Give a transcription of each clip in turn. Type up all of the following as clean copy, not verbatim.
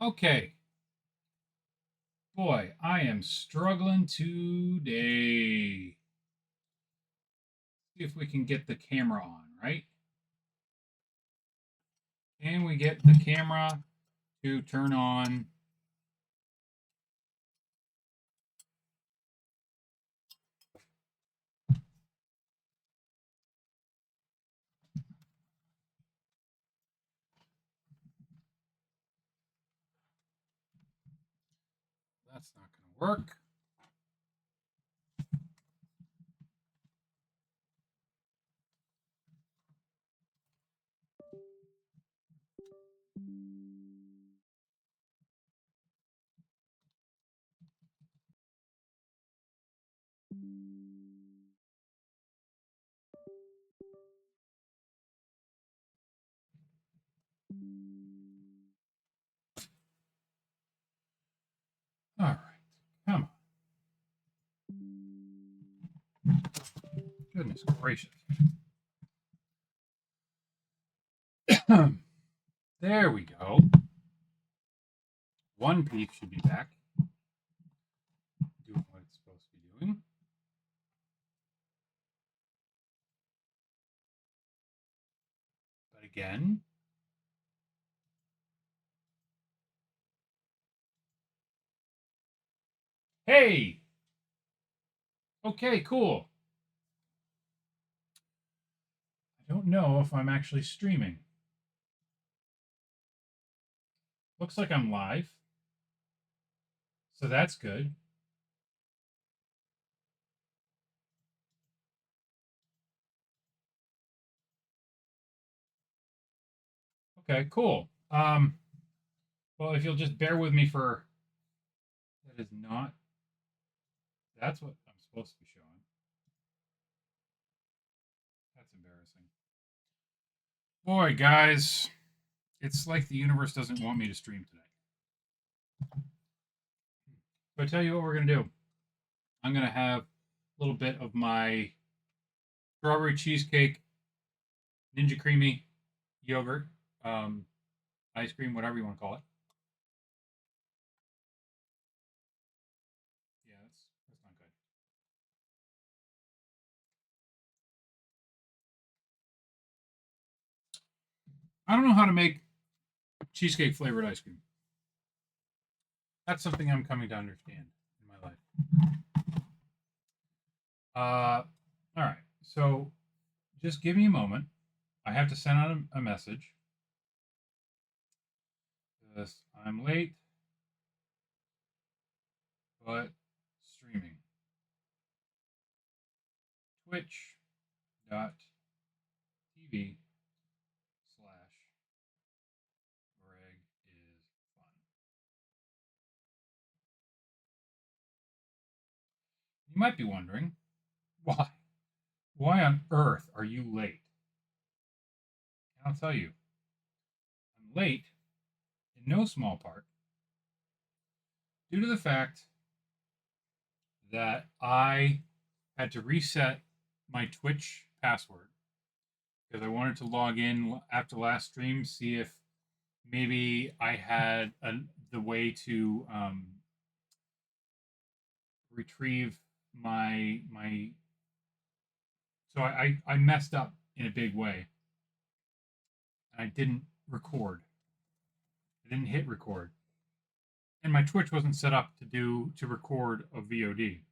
Okay. Boy, I am struggling today. See if we can get the camera on, right? Can we get the camera to turn on? That's not going to work. All right. Come on. Goodness gracious. There we go. One peak should be back. Doing what it's supposed to be doing. But again, hey! Okay, cool. I don't know if I'm actually streaming. Looks like I'm live. So that's good. Okay, cool. Well, if you'll just bear with me for that is not that's what I'm supposed to be showing. That's embarrassing. Boy, guys, it's like the universe doesn't want me to stream today. But I tell you what we're gonna do. I'm gonna have a little bit of my strawberry cheesecake, ninja creamy yogurt, um, ice cream, whatever you want to call it. Yeah, that's not good. I don't know how to make cheesecake flavored ice cream. That's something I'm coming to understand in my life. All right. So just give me a moment. I have to send out a message. This I'm late, but streaming. Twitch.tv slash Greg is fun. You might be wondering why. Why on earth are you late? And I'll tell you, I'm late in no small part due to the fact that I had to reset my Twitch password because I wanted to log in after last stream, see if maybe I had the way to retrieve my. So I messed up in a big way, and I didn't record. I didn't hit record, and my Twitch wasn't set up to record a VOD.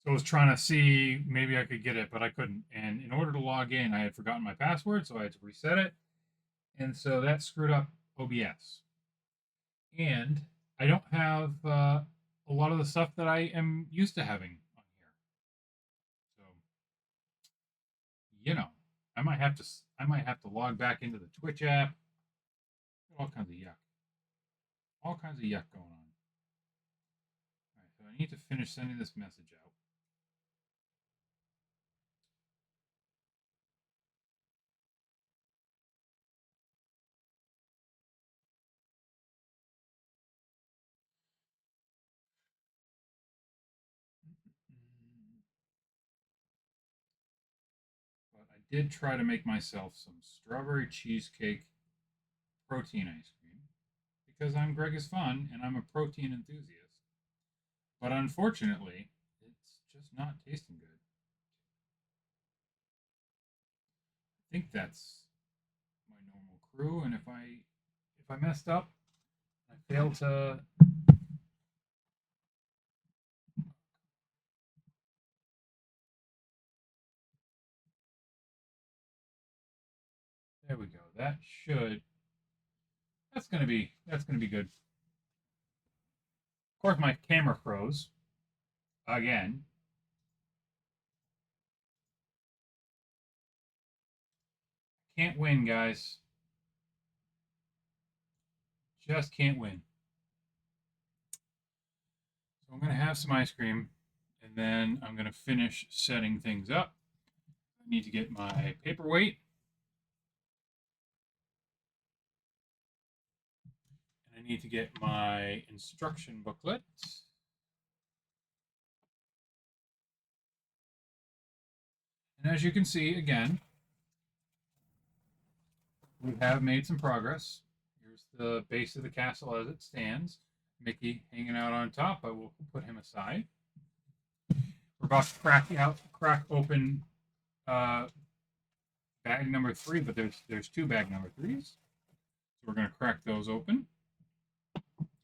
So I was trying to see maybe I could get it, but I couldn't. And in order to log in, I had forgotten my password, so I had to reset it. And so that screwed up OBS. And I don't have a lot of the stuff that I am used to having on here. So, you know, I might have to log back into the Twitch app. All kinds of yuck. All kinds of yuck going on. All right, so I need to finish sending this message out. But I did try to make myself some strawberry cheesecake protein ice cream. because I'm Greg is Fun and I'm a protein enthusiast. But unfortunately, it's just not tasting good. I think that's my normal crew, and if I messed up, I failed to. There we go. That's gonna be good. Of course, my camera froze again. Can't win, guys. Just can't win. So I'm gonna have some ice cream, and then I'm gonna finish setting things up. I need to get my paperweight, and I need to get my instruction booklet. And as you can see, again, we have made some progress. Here's the base of the castle as it stands. Mickey hanging out on top. I will put him aside. We're about to crack open bag number 3, but there's 2 bag number 3s. So we're gonna crack those open,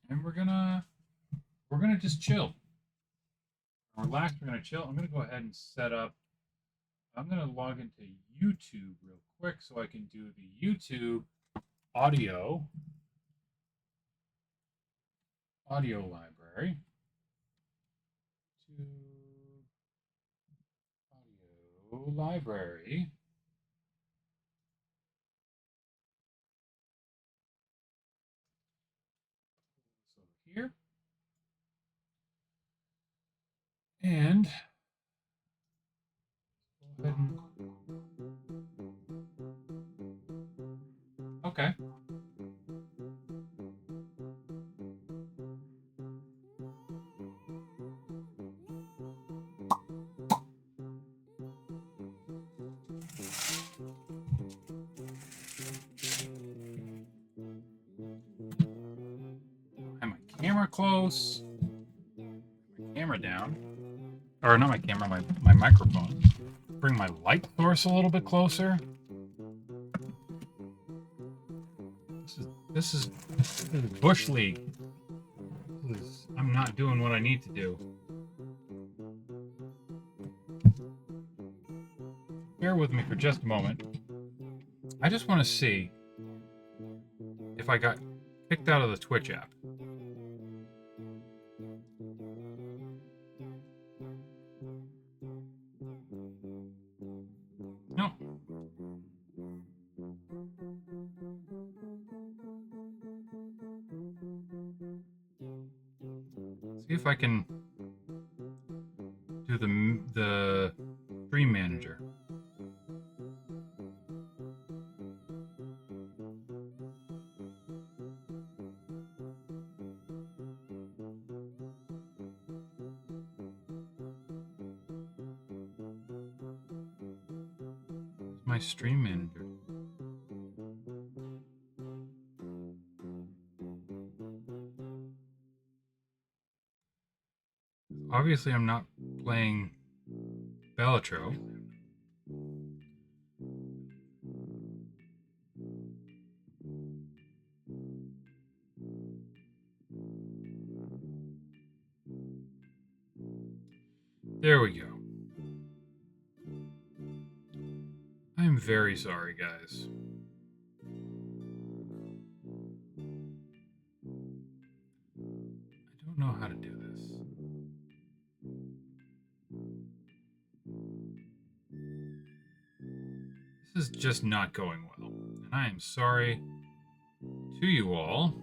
and we're gonna just chill, relax. We're gonna chill. I'm gonna go ahead and set up. I'm gonna log into YouTube real quick so I can do the YouTube audio library. To audio library. So here. And go ahead and okay. Have my camera close. My camera down. Or not my camera, my microphone. Bring my light source a little bit closer. This is Bush League. I'm not doing what I need to do. Bear with me for just a moment. I just want to see if I got kicked out of the Twitch app. No. See if I can do the stream manager. My stream manager. Obviously, I'm not playing Bellatro. There we go. I'm very sorry, guys. I don't know how to do this. This is just not going well, and I am sorry to you all.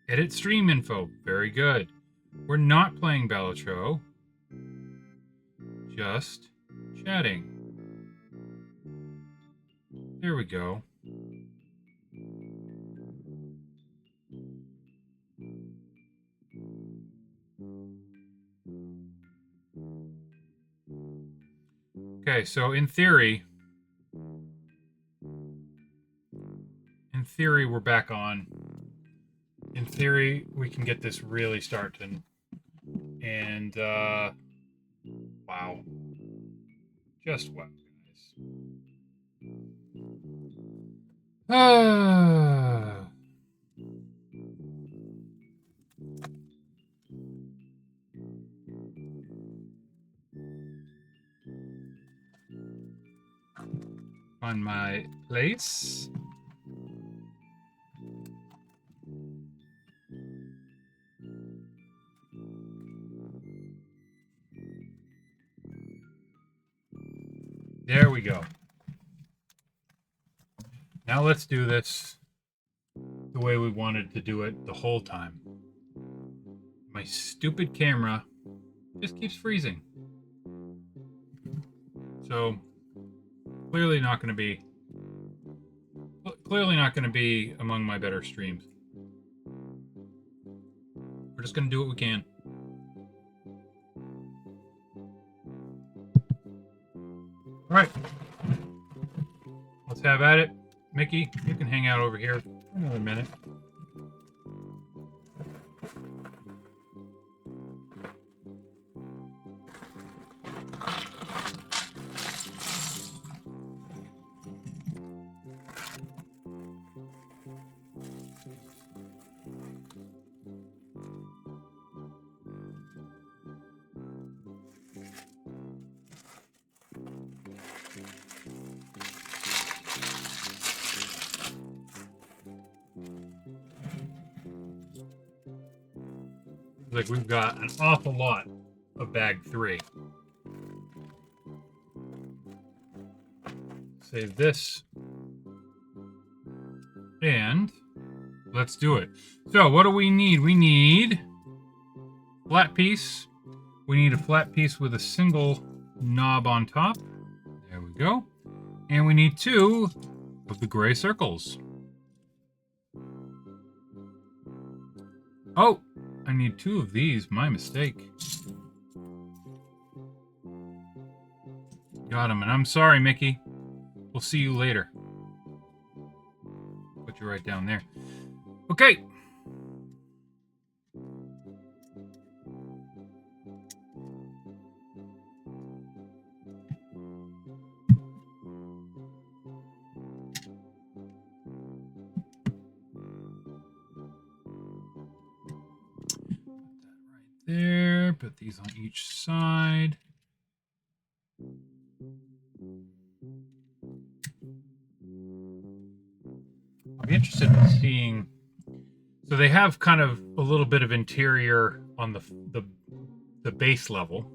Edit stream info. Very good. We're not playing Bellatro. Just chatting. There we go. Okay, so in theory, we're back on. In theory, we can get this really starting. And, wow. Just what, guys? Find my place. There we go. Now let's do this the way we wanted to do it the whole time. My stupid camera just keeps freezing. So clearly not going to be among my better streams. We're just going to do what we can. All right. Let's have at it. Mickey, you can hang out over here for another minute. Like we've got an awful lot of bag 3. Save this. And let's do it. So what do we need? We need flat piece. We need a flat piece with a single knob on top. There we go. And we need 2 of the gray circles. Oh, I need 2 of these. My mistake. Got him. And I'm sorry, Mickey. We'll see you later. Put you right down there. Okay. There, put these on each side. I'll be interested in seeing. So they have kind of a little bit of interior on the base level.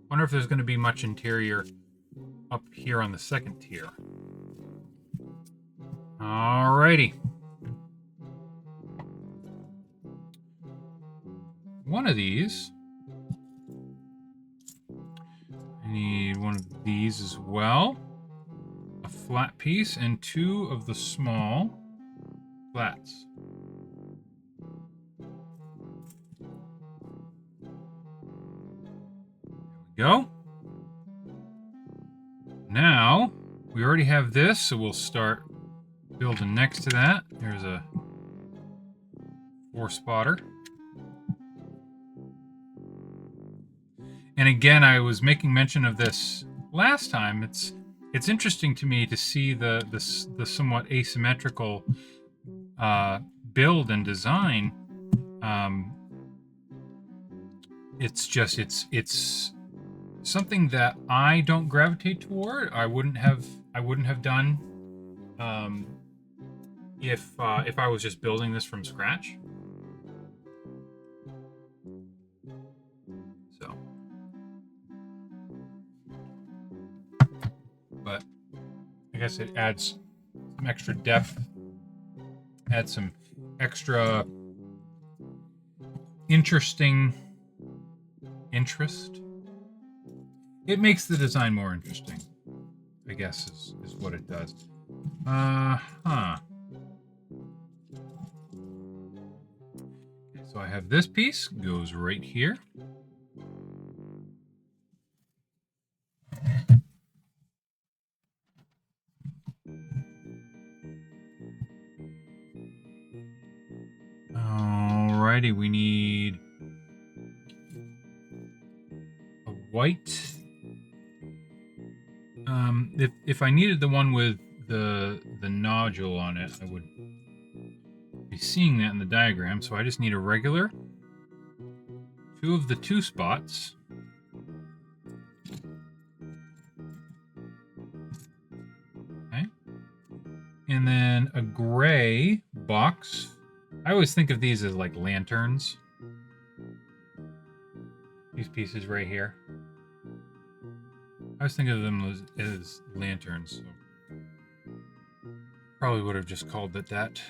Wonder if there's going to be much interior up here on the second tier. Alrighty. One of these. I need one of these as well. A flat piece and 2 of the small flats. There we go. Now, we already have this, so we'll start building next to that. There's a 4-spotter. And again, I was making mention of this last time. It's interesting to me to see the somewhat asymmetrical build and design. It's something that I don't gravitate toward. I wouldn't have done if I was just building this from scratch. So, but I guess it adds some extra depth, adds some extra interest. It makes the design more interesting, I guess, is what it does. So I have this piece, goes right here. Alrighty, we need a white. If I needed the one with the nodule on it, I would be seeing that in the diagram. So I just need a regular, 2 of the 2 spots. Okay. And then a gray box. I always think of these as like lanterns. These pieces right here. I was thinking of them as lanterns. So probably would have just called it that.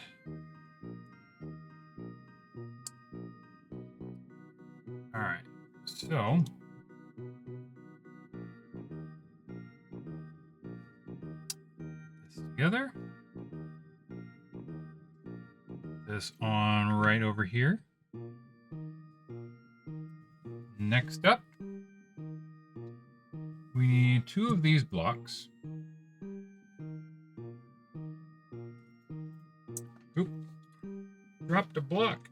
Alright, so this together. This on right over here. Next up, we need 2 of these blocks. Oop. Dropped a block.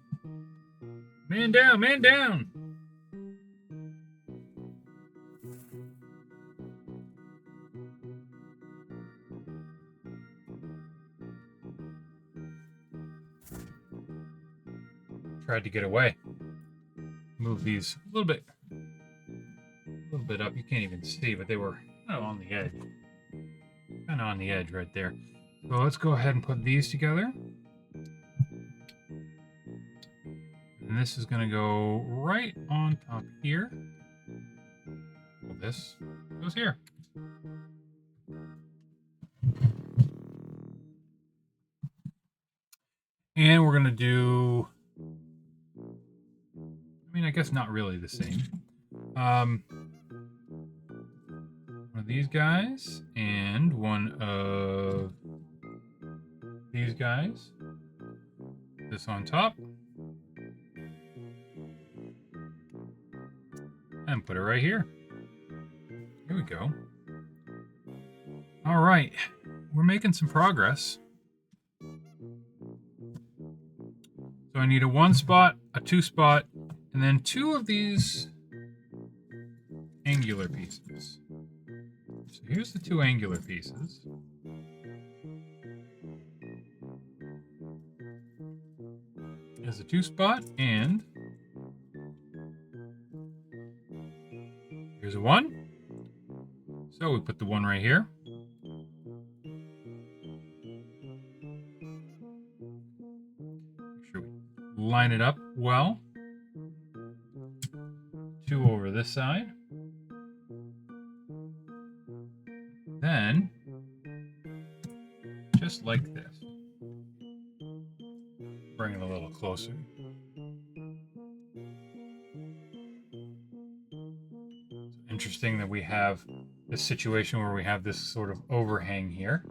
Man down, man down. Tried to get away. Move these a little bit up. You can't even see, but they were kind of on the edge. Kind of on the edge right there. So let's go ahead and put these together. And this is going to go right on top here. Well, this goes here. And we're going to do, I mean, I guess not really the same. One of these guys and one of these guys. This on top. And put it right here. Here we go. All right. We're making some progress. So I need a 1 spot, a 2 spot, and then 2 of these angular pieces. So here's the 2 angular pieces. Here's the 2 spot, and here's a 1. So we put the 1 right here. Make sure we line it up well. 2 over this side. Then, just like this. Bring it a little closer. It's interesting that we have this situation where we have this sort of overhang here.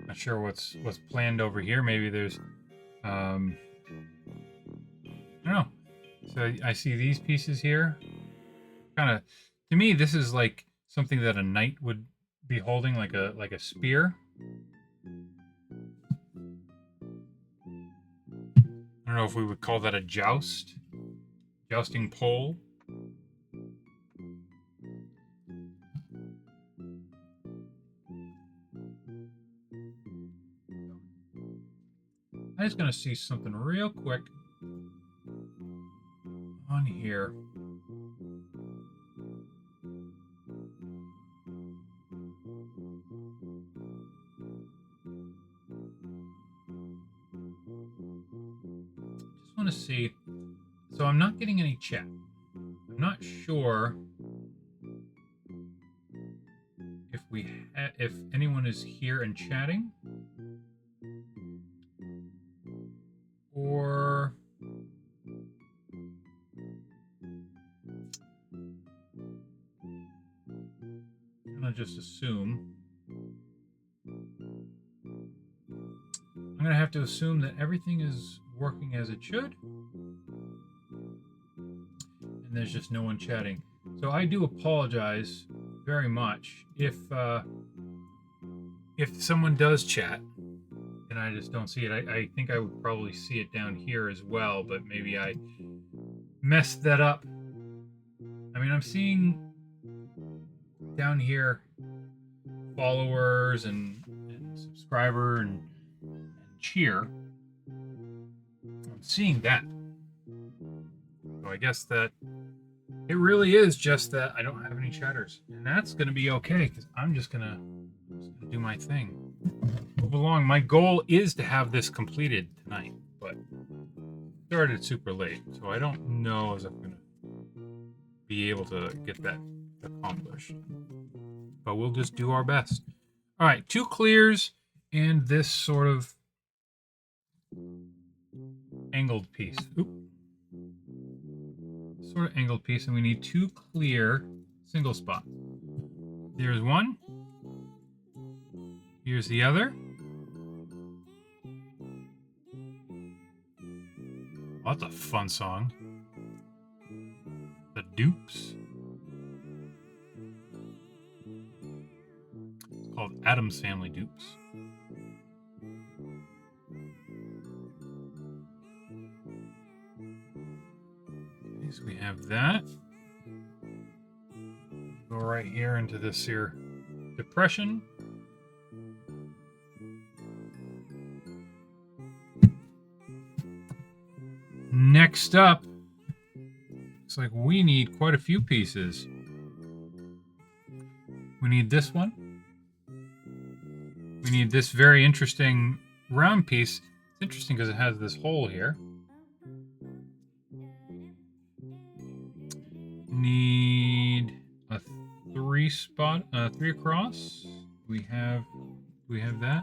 Not sure what's planned over here. Maybe there's, I don't know. So I see these pieces here. Kind of, to me, this is like something that a knight would be holding, like a spear. I don't know if we would call that a jousting pole. I'm just going to see something real quick on here. Just want to see. So I'm not getting any chat. I'm not sure if anyone is here and chatting, or I'm gonna just assume. I'm gonna have to assume that everything is working as it should, and there's just no one chatting. So I do apologize very much if someone does chat and I just don't see it. I think I would probably see it down here as well, but maybe I messed that up. I mean, I'm seeing down here followers and subscriber and cheer. I'm seeing that. So I guess that it really is just that I don't have any chatters. And that's going to be okay because I'm just going to do my thing. Move along. My goal is to have this completed tonight, but started super late. So I don't know if I'm going to be able to get that accomplished. But we'll just do our best. All right, 2 clears and this sort of angled piece. Oop. Sort of angled piece, and we need 2 clear single spots. There's one. Here's the other. Oh, that's a fun song. The Dupes. It's called Addams Family Dupes. Okay, so we have that. Go right here into this here depression. Next up, looks like we need quite a few pieces. We need this one. We need this very interesting round piece. It's interesting because it has this hole here. Need a 3 spot, 3 across. Do we have that?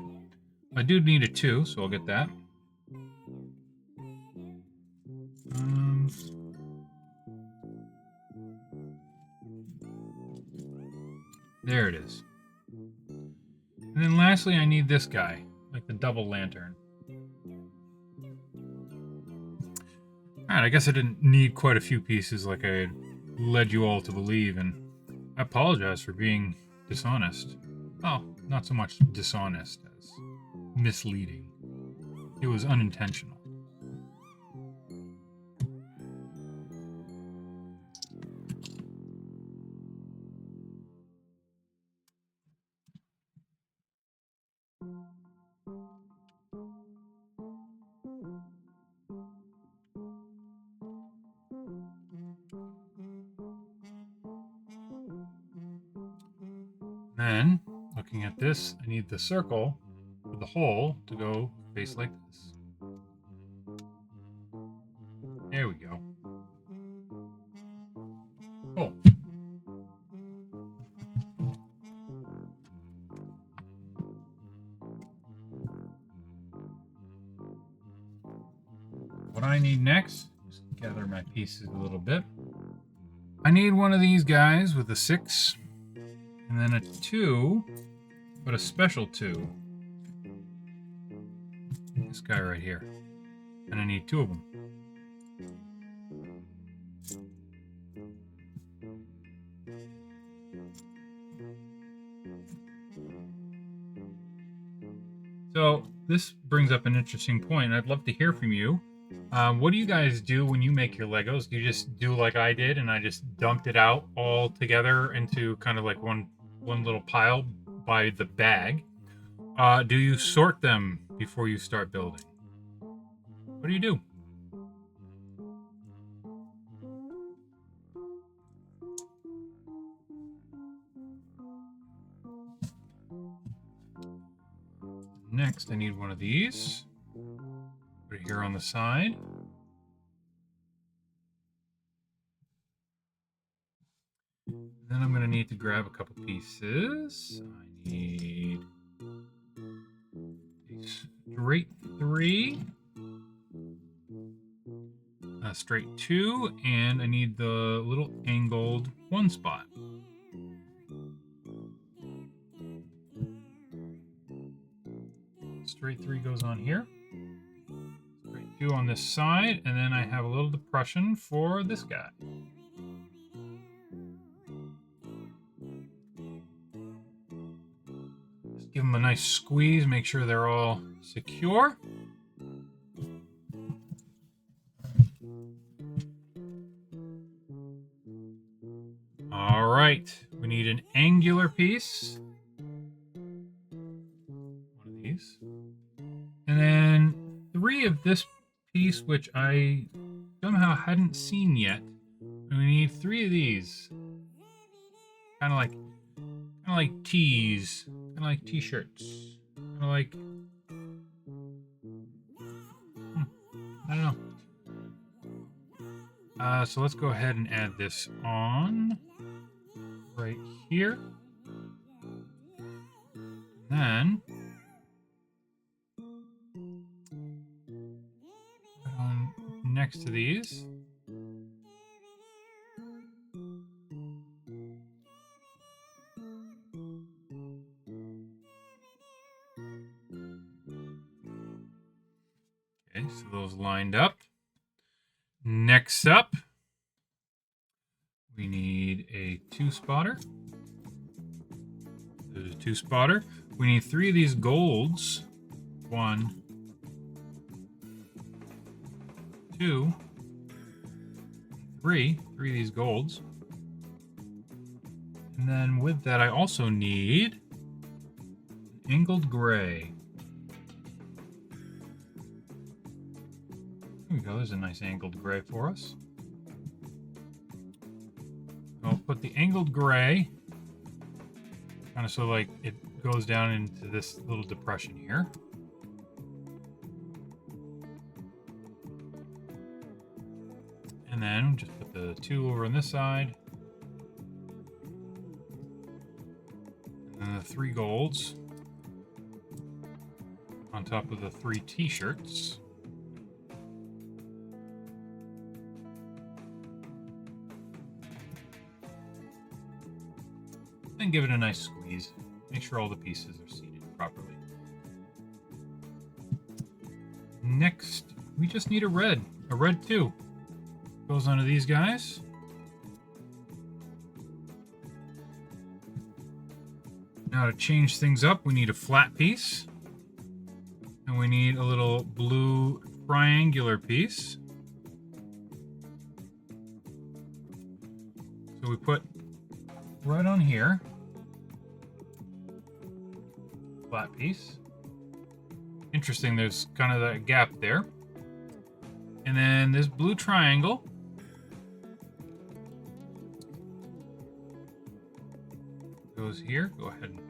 I do need a 2, so I'll get that. There it is. And then lastly, I need this guy, like the double lantern. Alright, I guess I didn't need quite a few pieces like I had led you all to believe, and I apologize for being dishonest. Oh, not so much dishonest as misleading. It was unintentional. Then, looking at this, I need the circle with the hole to go face like this. There we go. Cool. What I need next, just gather my pieces a little bit. I need one of these guys with a 6, and then a 2, but a special 2. This guy right here. And I need 2 of them. So this brings up an interesting point. I'd love to hear from you. What do you guys do when you make your Legos? Do you just do like I did and I just dumped it out all together into kind of like one little pile by the bag? Do you sort them before you start building? What do you do? Next, I need one of these. Put it here on the side. Then I'm going to need to grab a couple pieces. I need a straight 3, a straight 2, and I need the little angled 1 spot. Straight 3 goes on here. Straight 2 on this side, and then I have a little depression for this guy. Give them a nice squeeze, make sure they're all secure. All right, we need an angular piece. One of these. And then 3 of this piece, which I somehow hadn't seen yet. And we need 3 of these. Kind of like tees. Kind of like t-shirts. Kind of like... I don't know. So let's go ahead and add this on. Right here. Then... next to these. Okay, so those lined up. Next up, we need a 2-spotter. There's a 2-spotter. We need 3 of these golds. 1, 2, 3 of these golds. And then with that, I also need angled gray. There we go. There's a nice angled gray for us. I'll put the angled gray kind of so like it goes down into this little depression here. And then just put the 2 over on this side. And then the 3 golds on top of the 3 t-shirts. Then give it a nice squeeze. Make sure all the pieces are seated properly. Next, we just need a red too. Goes onto these guys. Now to change things up, we need a flat piece. And we need a little blue triangular piece. So we put right on here. Flat piece. Interesting, there's kind of that gap there. And then this blue triangle. Goes here. Go ahead and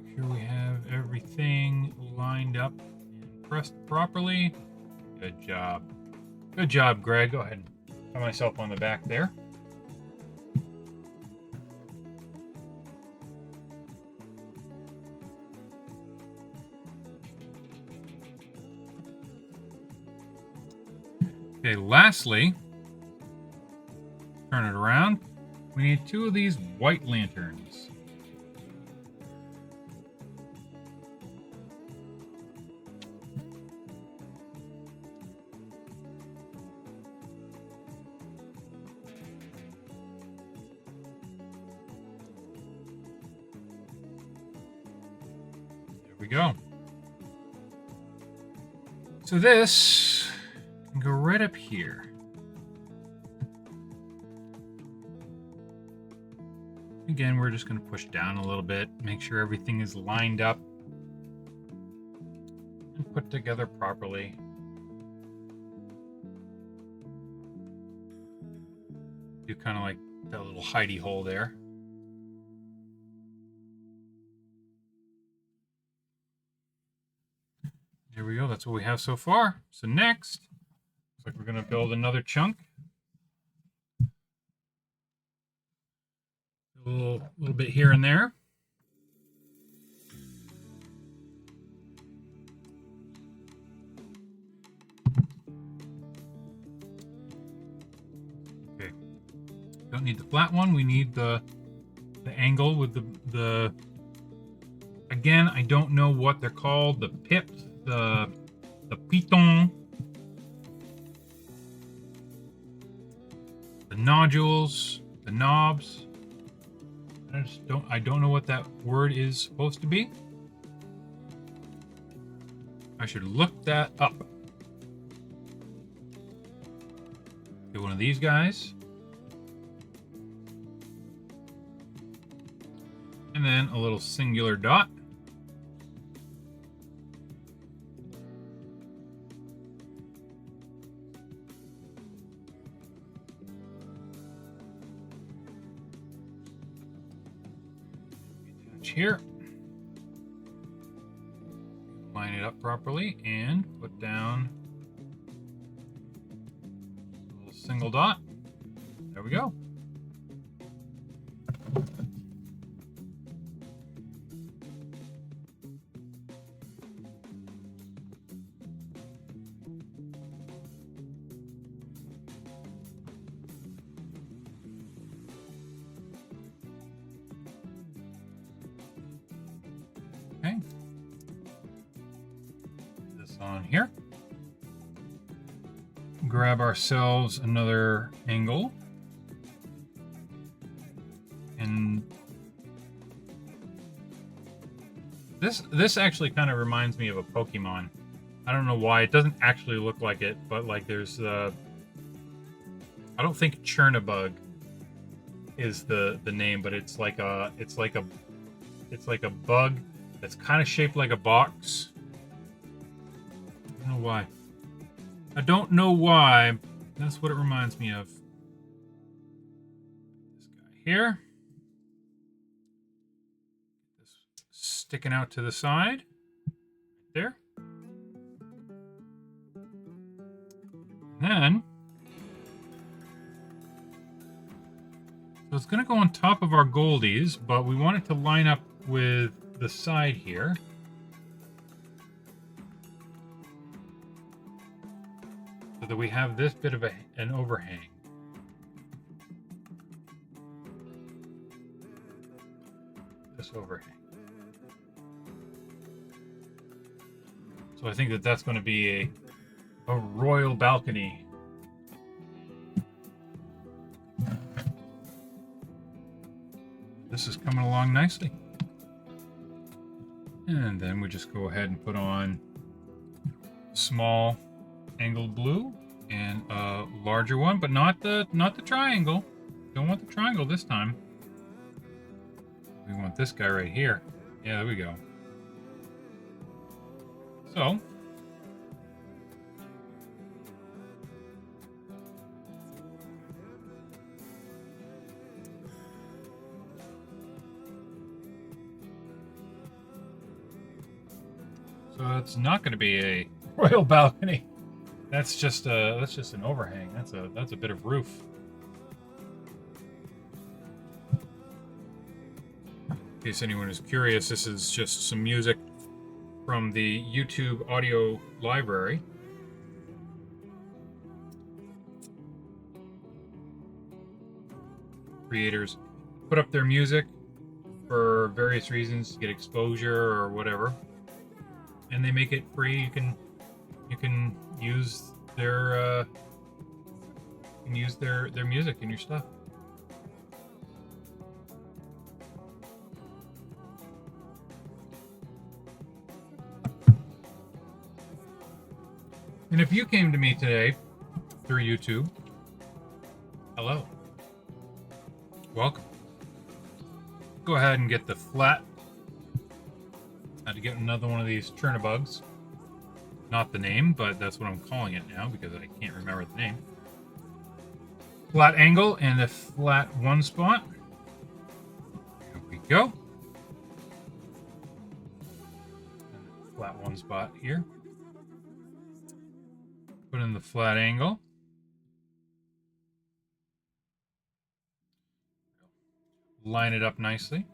make sure we have everything lined up and pressed properly. Good job. Good job, Greg. Go ahead and pat myself on the back there. Okay, lastly, turn it around. We need 2 of these white lanterns. There we go. So this can go right up here. Again, we're just going to push down a little bit, make sure everything is lined up and put together properly. Do kind of like that little hidey hole there. There we go. That's what we have so far. So next, looks like we're going to build another chunk. A little bit here and there. Okay. Don't need the flat one. We need the angle with the again, I don't know what they're called. The pips, the piton, the nodules, the knobs. I I don't know what that word is supposed to be. I should look that up. Get one of these guys. And then a little singular dot. Here. Line it up properly and put down a little single dot. There we go. Okay. This on here. Grab ourselves another angle. And this actually kind of reminds me of a Pokemon. I don't know why. It doesn't actually look like it, but like there's I don't think Chernabug is the name, but it's like a bug that's kind of shaped like a box. I don't know why. I don't know why. That's what it reminds me of. This guy here. This sticking out to the side. Right there. And then so it's going to go on top of our goldies, but we want it to line up with the side here. So that we have this bit of an overhang. This overhang. So I think that that's going to be a royal balcony. This is coming along nicely. And then we just go ahead and put on small angled blue and a larger one, but not the triangle. Don't want the triangle this time. We want this guy right here. Yeah, there we go. So it's not going to be a royal balcony. That's just an overhang. That's a bit of roof. In case anyone is curious, this is just some music from the YouTube audio library. Creators put up their music for various reasons, to get exposure or whatever, and they make it free. You can use their music in your stuff. And if you came to me today through YouTube, hello, welcome. Go ahead and get the flat. I had to get another one of these Chernabugs. Not the name, but that's what I'm calling it now because I can't remember the name. Flat angle and the flat one spot. There we go. Flat one spot here. Put in the flat angle. Line it up nicely.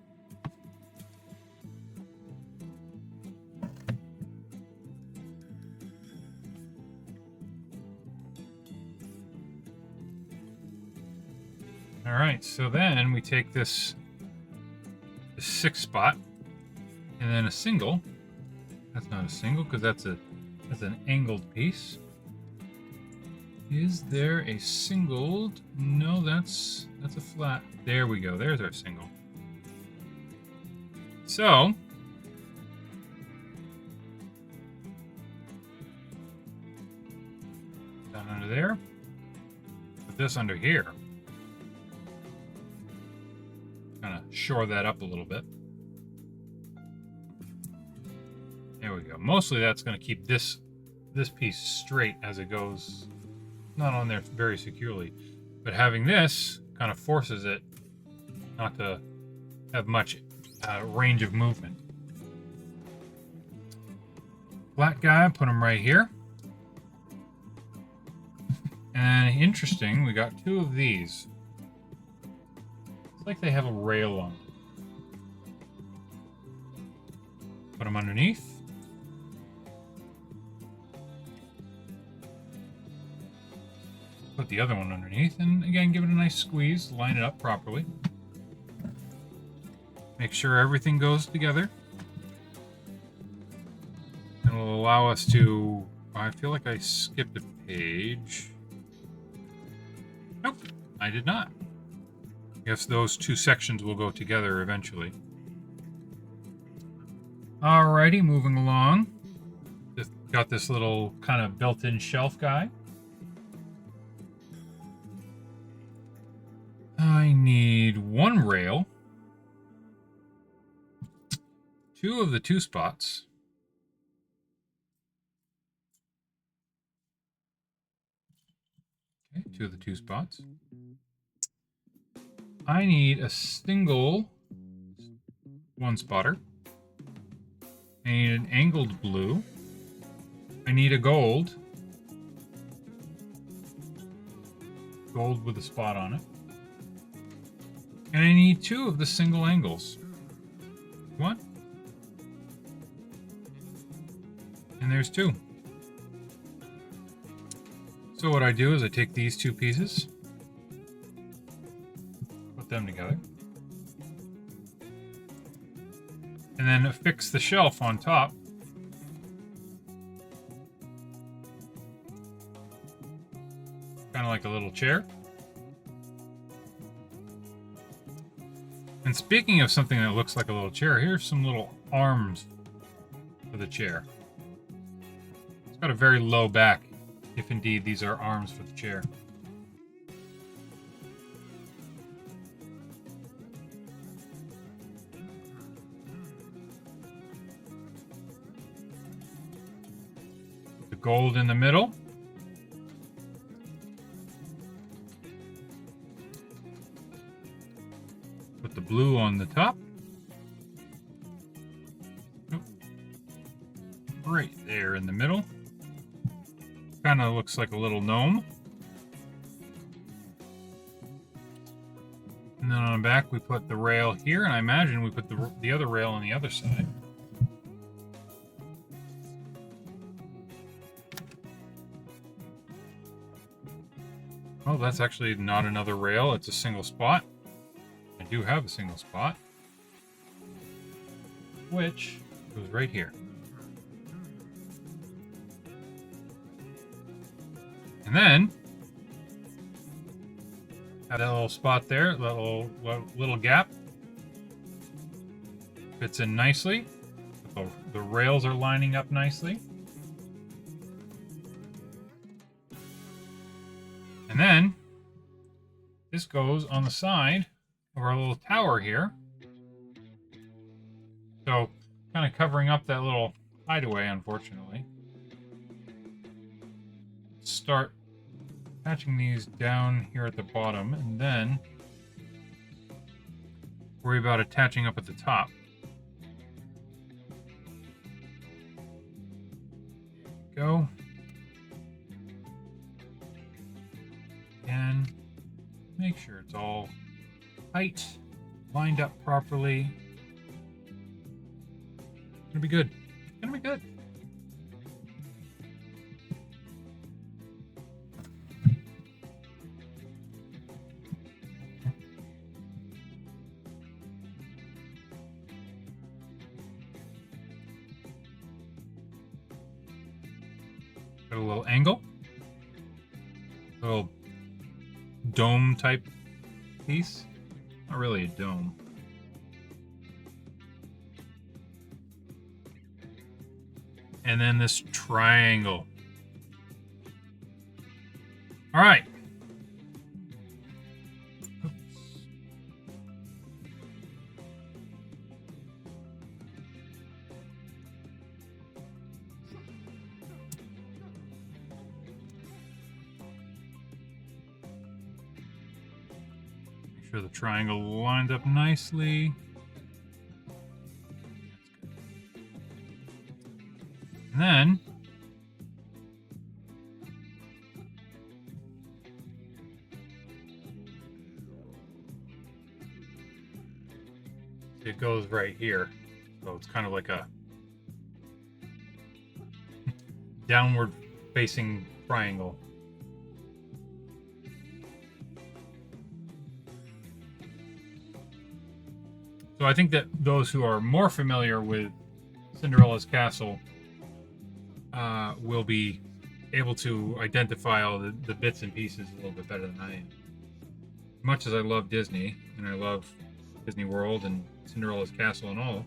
All right, so then we take this 6 spot and then a single. That's not a single because that's an angled piece. Is there a singled? No, that's a flat. There we go. There's our single. So down under there. Put this under here. Kind of shore that up a little bit. There we go. Mostly that's going to keep this piece straight as it goes, not on there very securely, but having this kind of forces it not to have much range of movement. Flat guy, put him right here. And interesting, we got two of these. It's like they have a rail on them. Put them underneath. Put the other one underneath, and again, give it a nice squeeze, line it up properly. Make sure everything goes together. And will allow us to... I feel like I skipped a page. Nope, I did not. I guess those two sections will go together eventually. Alrighty, moving along. Just got this little kind of built-in shelf guy. I need one rail, two of the two spots, okay, two of the two spots. I need a single one spotter. I need an angled blue. I need a gold. Gold with a spot on it. And I need two of the single angles. One. And there's two. So what I do is I take these two pieces, put them together, and then affix the shelf on top. Kind of like a little chair. And speaking of something that looks like a little chair, here's some little arms for the chair. It's got a very low back, if indeed these are arms for the chair. Put the gold in the middle. Put the blue on the top. Right there in the middle. Kind of looks like a little gnome. And then on the back we put the rail here, and I imagine we put the other rail on the other side. Oh, that's actually not another rail, it's a single spot. I do have a single spot, which goes right here. And then, have that little spot there, little gap. Fits in nicely. The rails are lining up nicely. And then, this goes on the side of our little tower here. So, kind of covering up that little hideaway, unfortunately. Start attaching these down here at the bottom, and then worry about attaching up at the top. Go. And make sure it's all tight, lined up properly. It's gonna be good. It's gonna be good. Got a little angle, a little dome type piece. Not really a dome. and then this triangle. All right. Oops. Make sure the triangle lines up nicely. And then it goes right here. So it's kind of like a downward facing triangle. So I think that those who are more familiar with Cinderella's castle will be able to identify all the bits and pieces a little bit better than I am. As much as I love Disney, and I love Disney World and Cinderella's castle and all,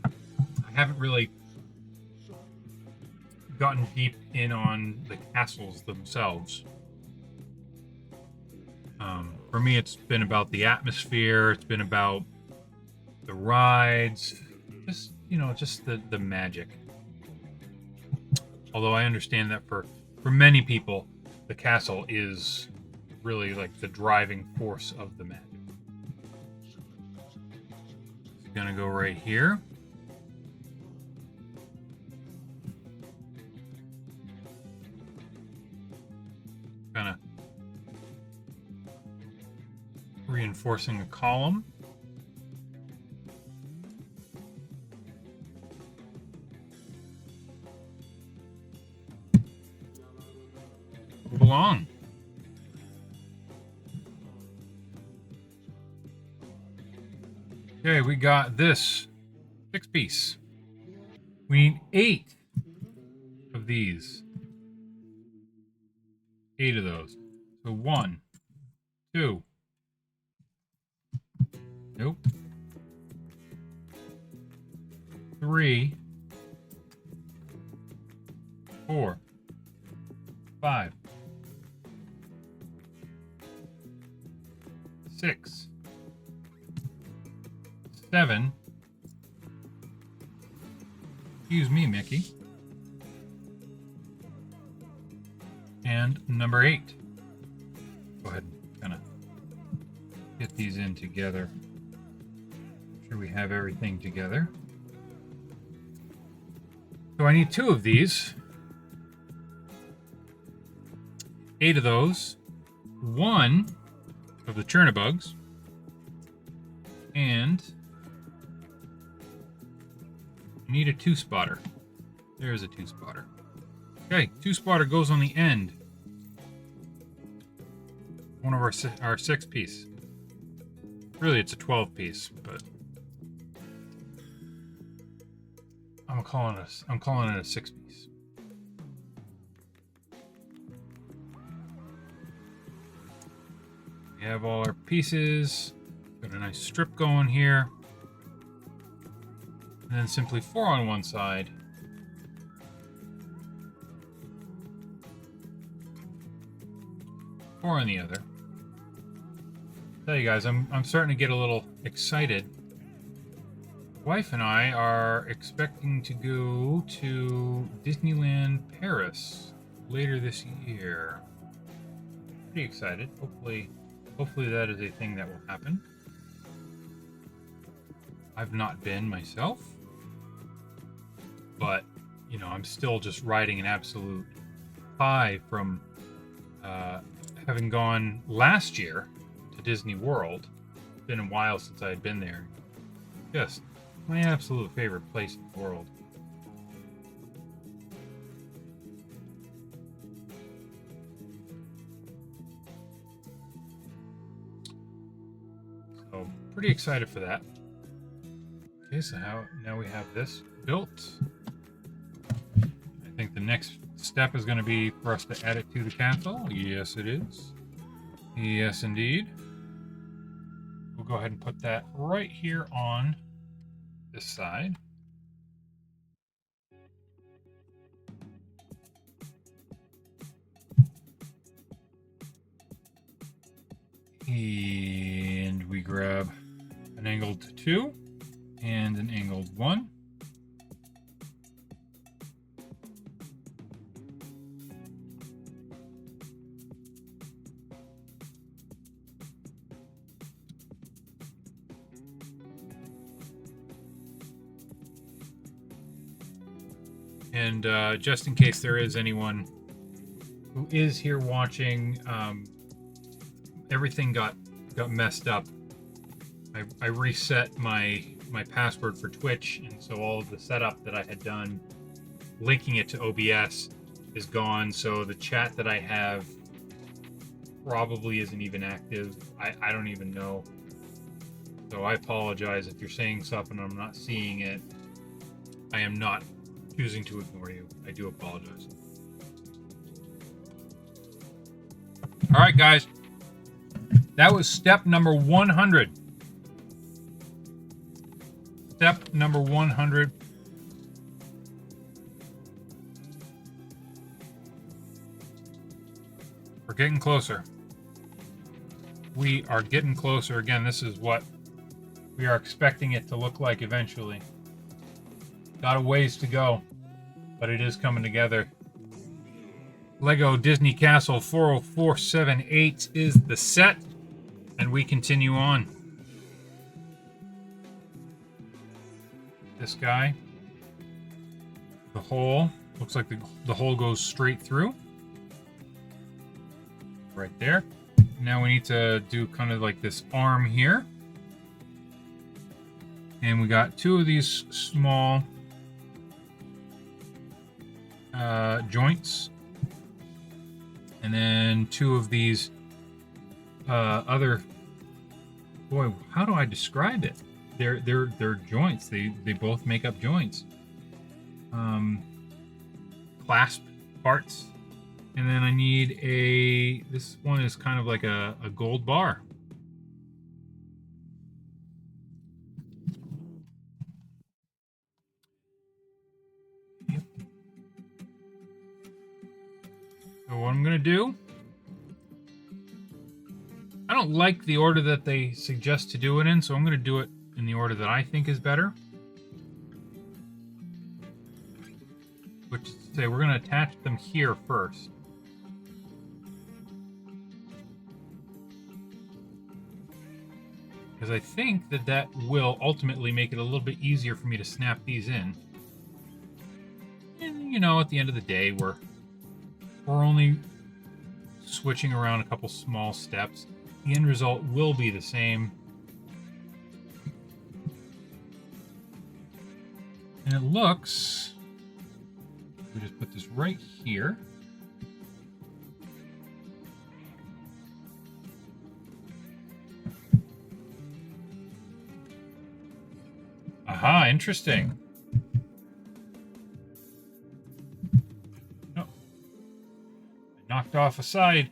I haven't really gotten deep in on the castles themselves. For me, it's been about the atmosphere. It's been about the rides, just the magic. Although I understand that for many people, the castle is really like the driving force of the magic. It's gonna go right here. Kind of reinforcing a column. Move along. Okay, we got this 6-piece. We need 8 of these. 8 of those. So 1, 2. Nope. 3, 4, 5, 6, 7. Excuse me, Mickey. And number 8. Go ahead and kind of get these in together. Make sure we have everything together. So I need 2 of these. 8 of those. 1 of the Churnabugs. And I need a 2-spotter. There's a 2-spotter. Okay, 2-spotter goes on the end. One of our 6-piece. Really, it's a 12-piece, but I'm calling it a 6-piece. We have all our pieces. Got a nice strip going here. And then simply 4 on one side. 4 on the other. Tell you guys, I'm starting to get a little excited. Wife and I are expecting to go to Disneyland Paris later this year. Pretty excited. Hopefully that is a thing that will happen. I've not been myself, but I'm still just riding an absolute high from having gone last year to Disney World. It's been a while since I had been there. Just my absolute favorite place in the world. So pretty excited for that. Okay, so now we have this built. I think the next step is going to be for us to add it to the castle. Yes, it is. Yes, indeed. We'll go ahead and put that right here on this side. And we grab an angled 2 and an angled 1. And just in case there is anyone who is here watching, everything got messed up. I reset my password for Twitch, and so all of the setup that I had done linking it to OBS is gone. So the chat that I have probably isn't even active. I don't even know. So I apologize if you're saying stuff and I'm not seeing it. I am not choosing to ignore you. I do apologize. All right, guys. That was step number 100. Step number 100. We're getting closer. We are getting closer. Again, this is what we are expecting it to look like eventually. Got a ways to go, but it is coming together. Lego Disney Castle 40478 is the set, and we continue on. This guy, the hole, looks like the hole goes straight through. Right there. Now we need to do kind of like this arm here. And we got 2 of these small joints, and then 2 of these other, boy, how do I describe it? They're joints. They both make up joints. Clasp parts, and then I need this one is kind of like a gold bar. So what I'm going to do, I don't like the order that they suggest to do it in, so I'm going to do it in the order that I think is better. Which is to say, we're going to attach them here first. Because I think that will ultimately make it a little bit easier for me to snap these in. And, you know, at the end of the day, we're only switching around a couple small steps. The end result will be the same. And it looks, we just put this right here. Aha, interesting. Knocked off a side.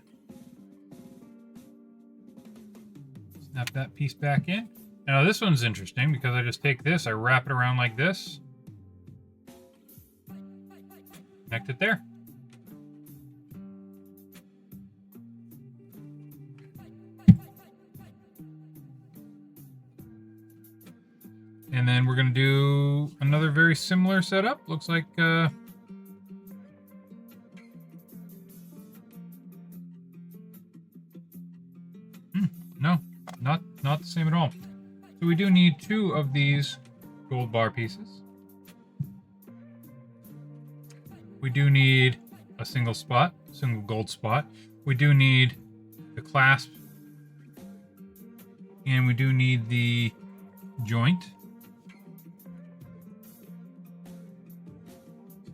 Snap that piece back in. Now this one's interesting because I just take this, I wrap it around like this. Connect it there. And then we're going to do another very similar setup. Looks like no, not the same at all. So we do need 2 of these gold bar pieces. We do need a single gold spot. We do need the clasp. And we do need the joint.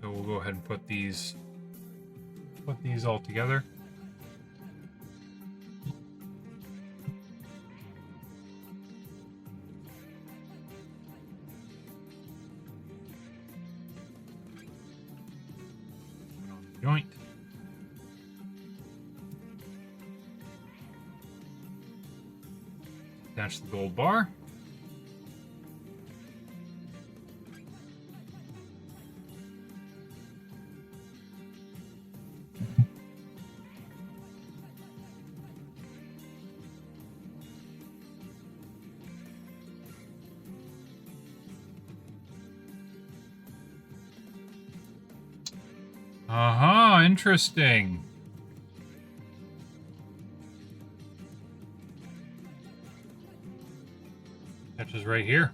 So we'll go ahead and put these all together. Joint. Attach the gold bar. Uh-huh, interesting. Catches right here.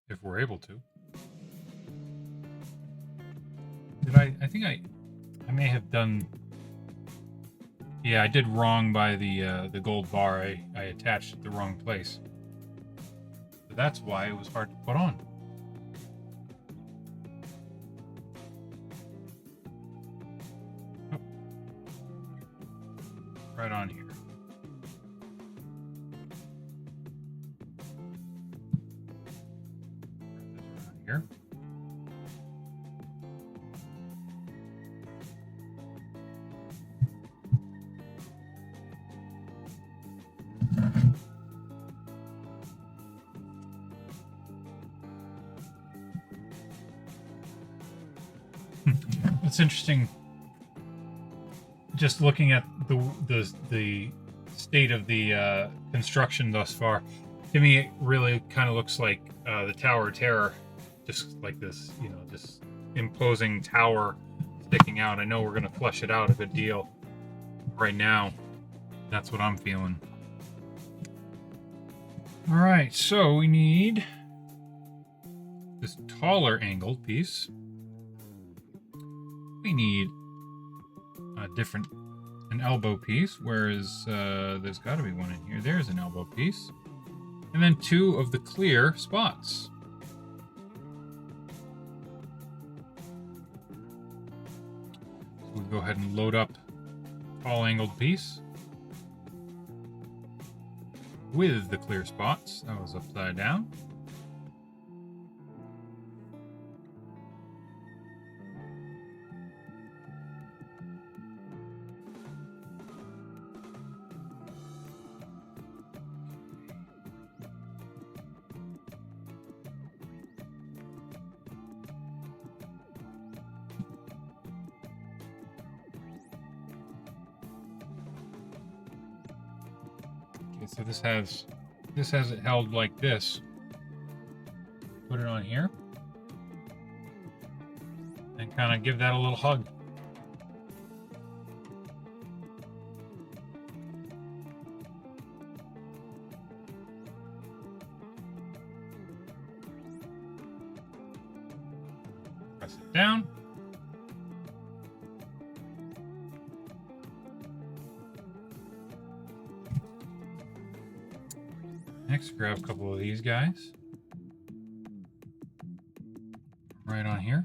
If we're able to. Did I think I may have done. Yeah, I did wrong by the gold bar. I attached it the wrong place. So that's why it was hard to put on. Oh. Right on here. Here. It's interesting. Just looking at the state of the construction thus far, to me it really kind of looks like the Tower of Terror, just like this, just imposing tower sticking out. I know we're gonna flesh it out a good deal. Right now, that's what I'm feeling. All right, so we need this taller angled piece. We need a an elbow piece, whereas there's got to be one in here. There's an elbow piece. And then 2 of the clear spots. So we'll go ahead and load up tall angled piece with the clear spots. That was upside down. So this has it held like this. Put it on here and kind of give that a little hug. Press it down. Next, grab a couple of these guys. Right on here.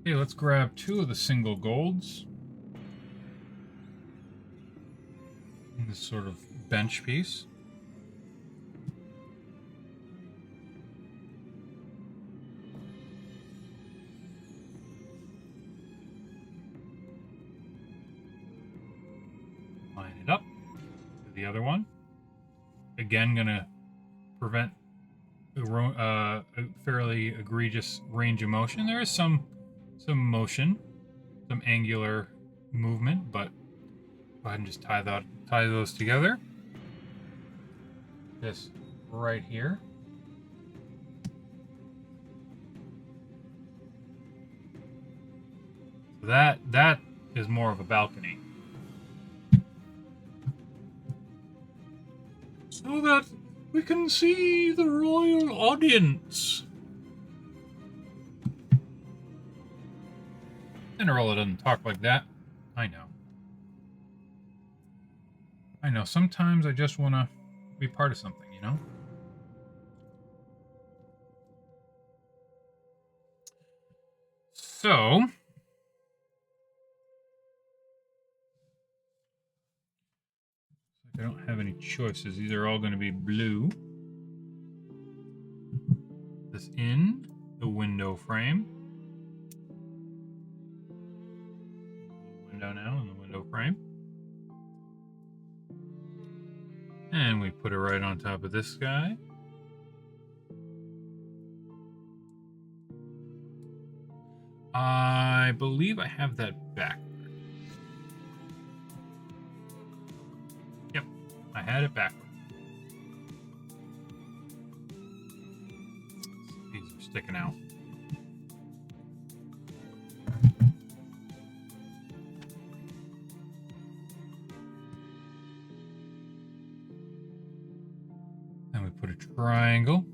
Okay, let's grab 2 of the single golds. This sort of bench piece. Line it up to the other one. Again, gonna prevent a fairly egregious range of motion. There is some motion, some angular movement, but go ahead and just tie those together. This right here. That is more of a balcony. So that we can see the royal audience. Cinderella doesn't talk like that. I know. Sometimes I just want to be part of something, you know? So, I don't have any choices. These are all going to be blue. This in the window frame. window now in the window frame. And we put it right on top of this guy. I believe I have that backward. Yep, I had it backward. These are sticking out. Then we put a triangle.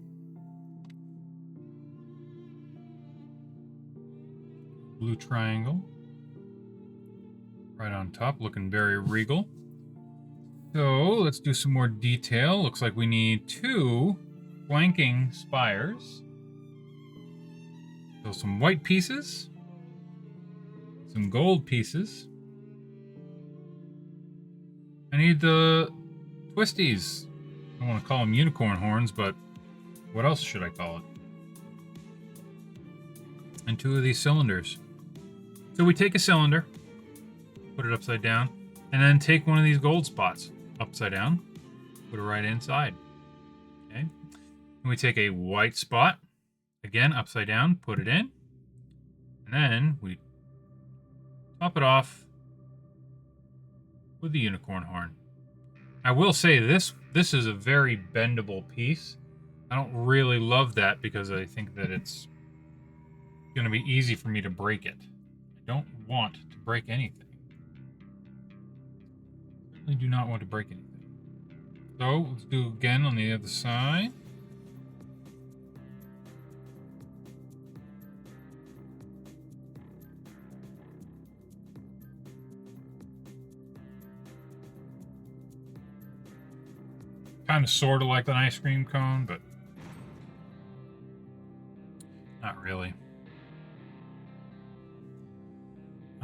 Blue triangle right on top, looking very regal. So let's do some more detail. Looks like we need 2 flanking spires. So some white pieces, some gold pieces. I need the twisties. I don't want to call them unicorn horns, but what else should I call it? And 2 of these cylinders. So we take a cylinder, put it upside down, and then take one of these gold spots upside down, put it right inside. Okay. And we take a white spot, again upside down, put it in, and then we top it off with the unicorn horn. I will say this is a very bendable piece. I don't really love that because I think that it's going to be easy for me to break it. I don't want to break anything. Certainly do not want to break anything. So let's do again on the other side. Kind of sort of like an ice cream cone, but not really.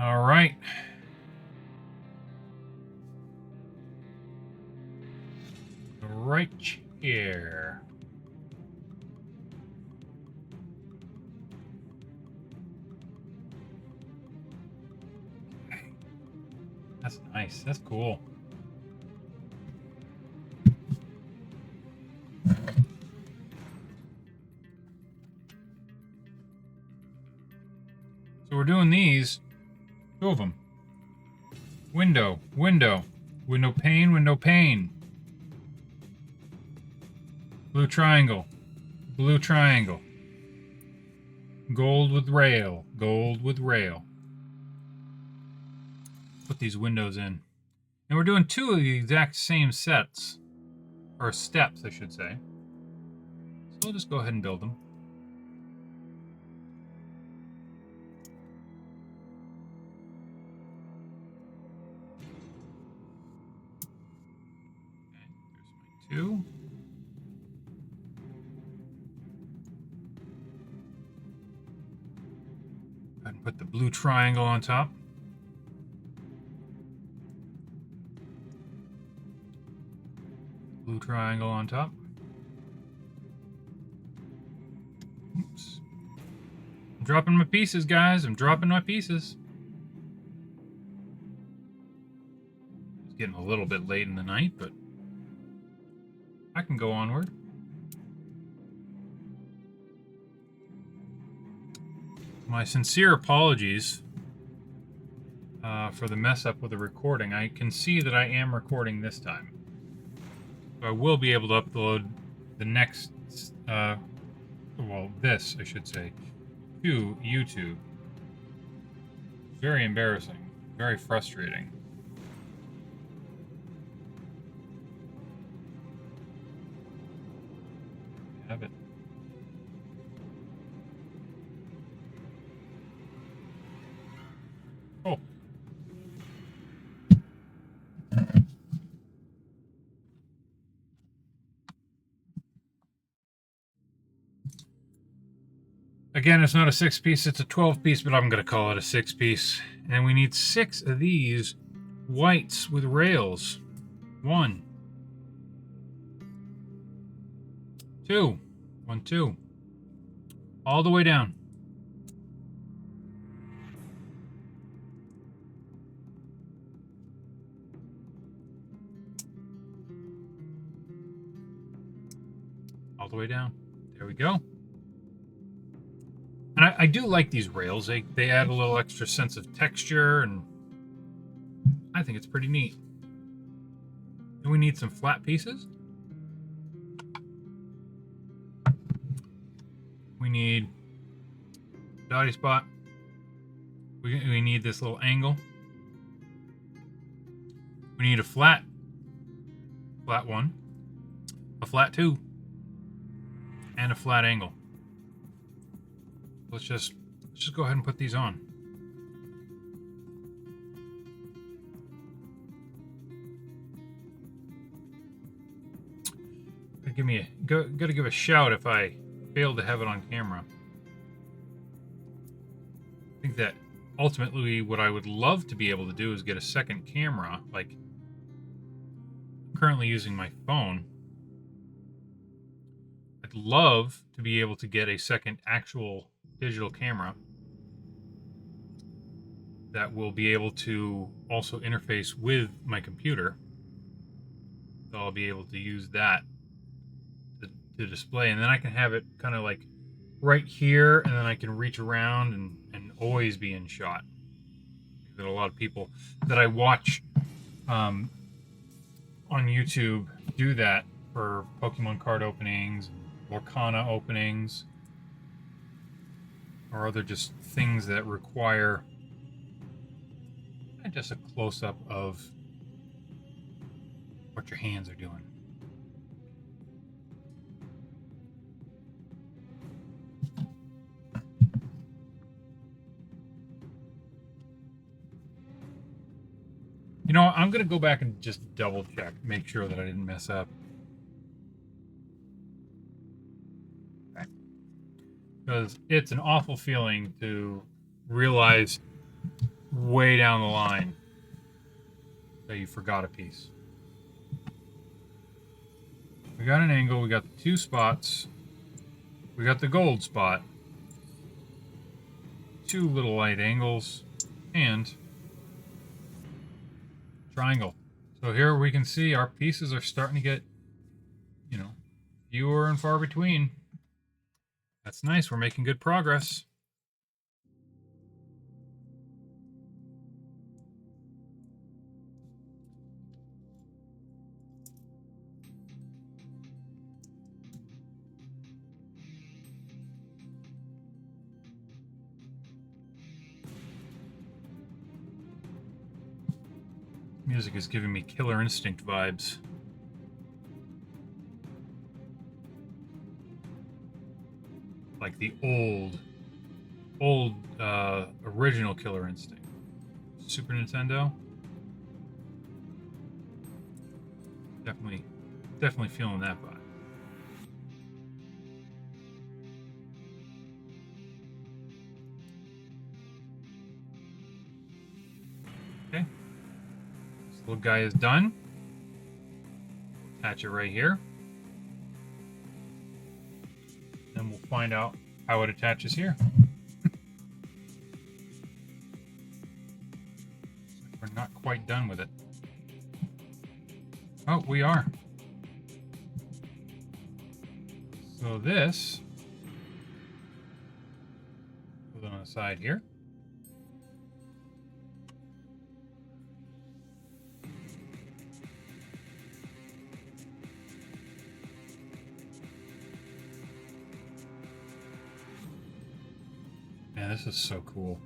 All right. The right chair. Okay. That's nice. That's cool. So we're doing these, 2 of them. Window, window, window pane, window pane. Blue triangle, blue triangle. Gold with rail, gold with rail. Put these windows in. And we're doing 2 of the exact same sets, or steps, I should say. So we'll just go ahead and build them. Okay, there's my 2. Go ahead and put the blue triangle on top. Blue triangle on top. Oops. I'm dropping my pieces, guys. I'm dropping my pieces. It's getting a little bit late in the night, but I can go onward. My sincere apologies for the mess up with the recording. I can see that I am recording this time. So I will be able to upload the next, well, this, I should say, to YouTube. Very embarrassing. Very frustrating. Have it. Oh. Again, it's not a 6-piece, it's a 12-piece, but I'm going to call it a 6-piece. And we need 6 of these whites with rails. 1, 2, 1, 2. All the way down. all the way down. There we go. And I do like these rails. They add a little extra sense of texture, and I think it's pretty neat. And we need some flat pieces. We need dotty spot. We need this little angle. We need a flat one, a flat two, and a flat angle. Let's just go ahead and put these on. Gotta give a shout if I fail to have it on camera. I think that ultimately what I would love to be able to do is get a second camera. Like, I'm currently using my phone. I'd love to be able to get a second actual digital camera that will be able to also interface with my computer. So I'll be able to use that to display, and then I can have it kind of like right here, and then I can reach around and always be in shot. That a lot of people that I watch on YouTube do that for Pokemon card openings, Lorcana openings, or other just things that require just a close-up of what your hands are doing. You know, I'm going to go back and just double check, make sure that I didn't mess up. Okay. Because it's an awful feeling to realize way down the line that you forgot a piece. We got an angle, we got the two spots, we got the gold spot, two little light angles, and triangle. So here we can see our pieces are starting to get, fewer and far between. That's nice. We're making good progress. Music is giving me Killer Instinct vibes. Like the old original Killer Instinct. Super Nintendo. Definitely feeling that vibe. Okay. This little guy is done. Attach it right here. Then we'll find out how it attaches here. We're not quite done with it. Oh, we are. So this, put it on the side here. Man, this is so cool.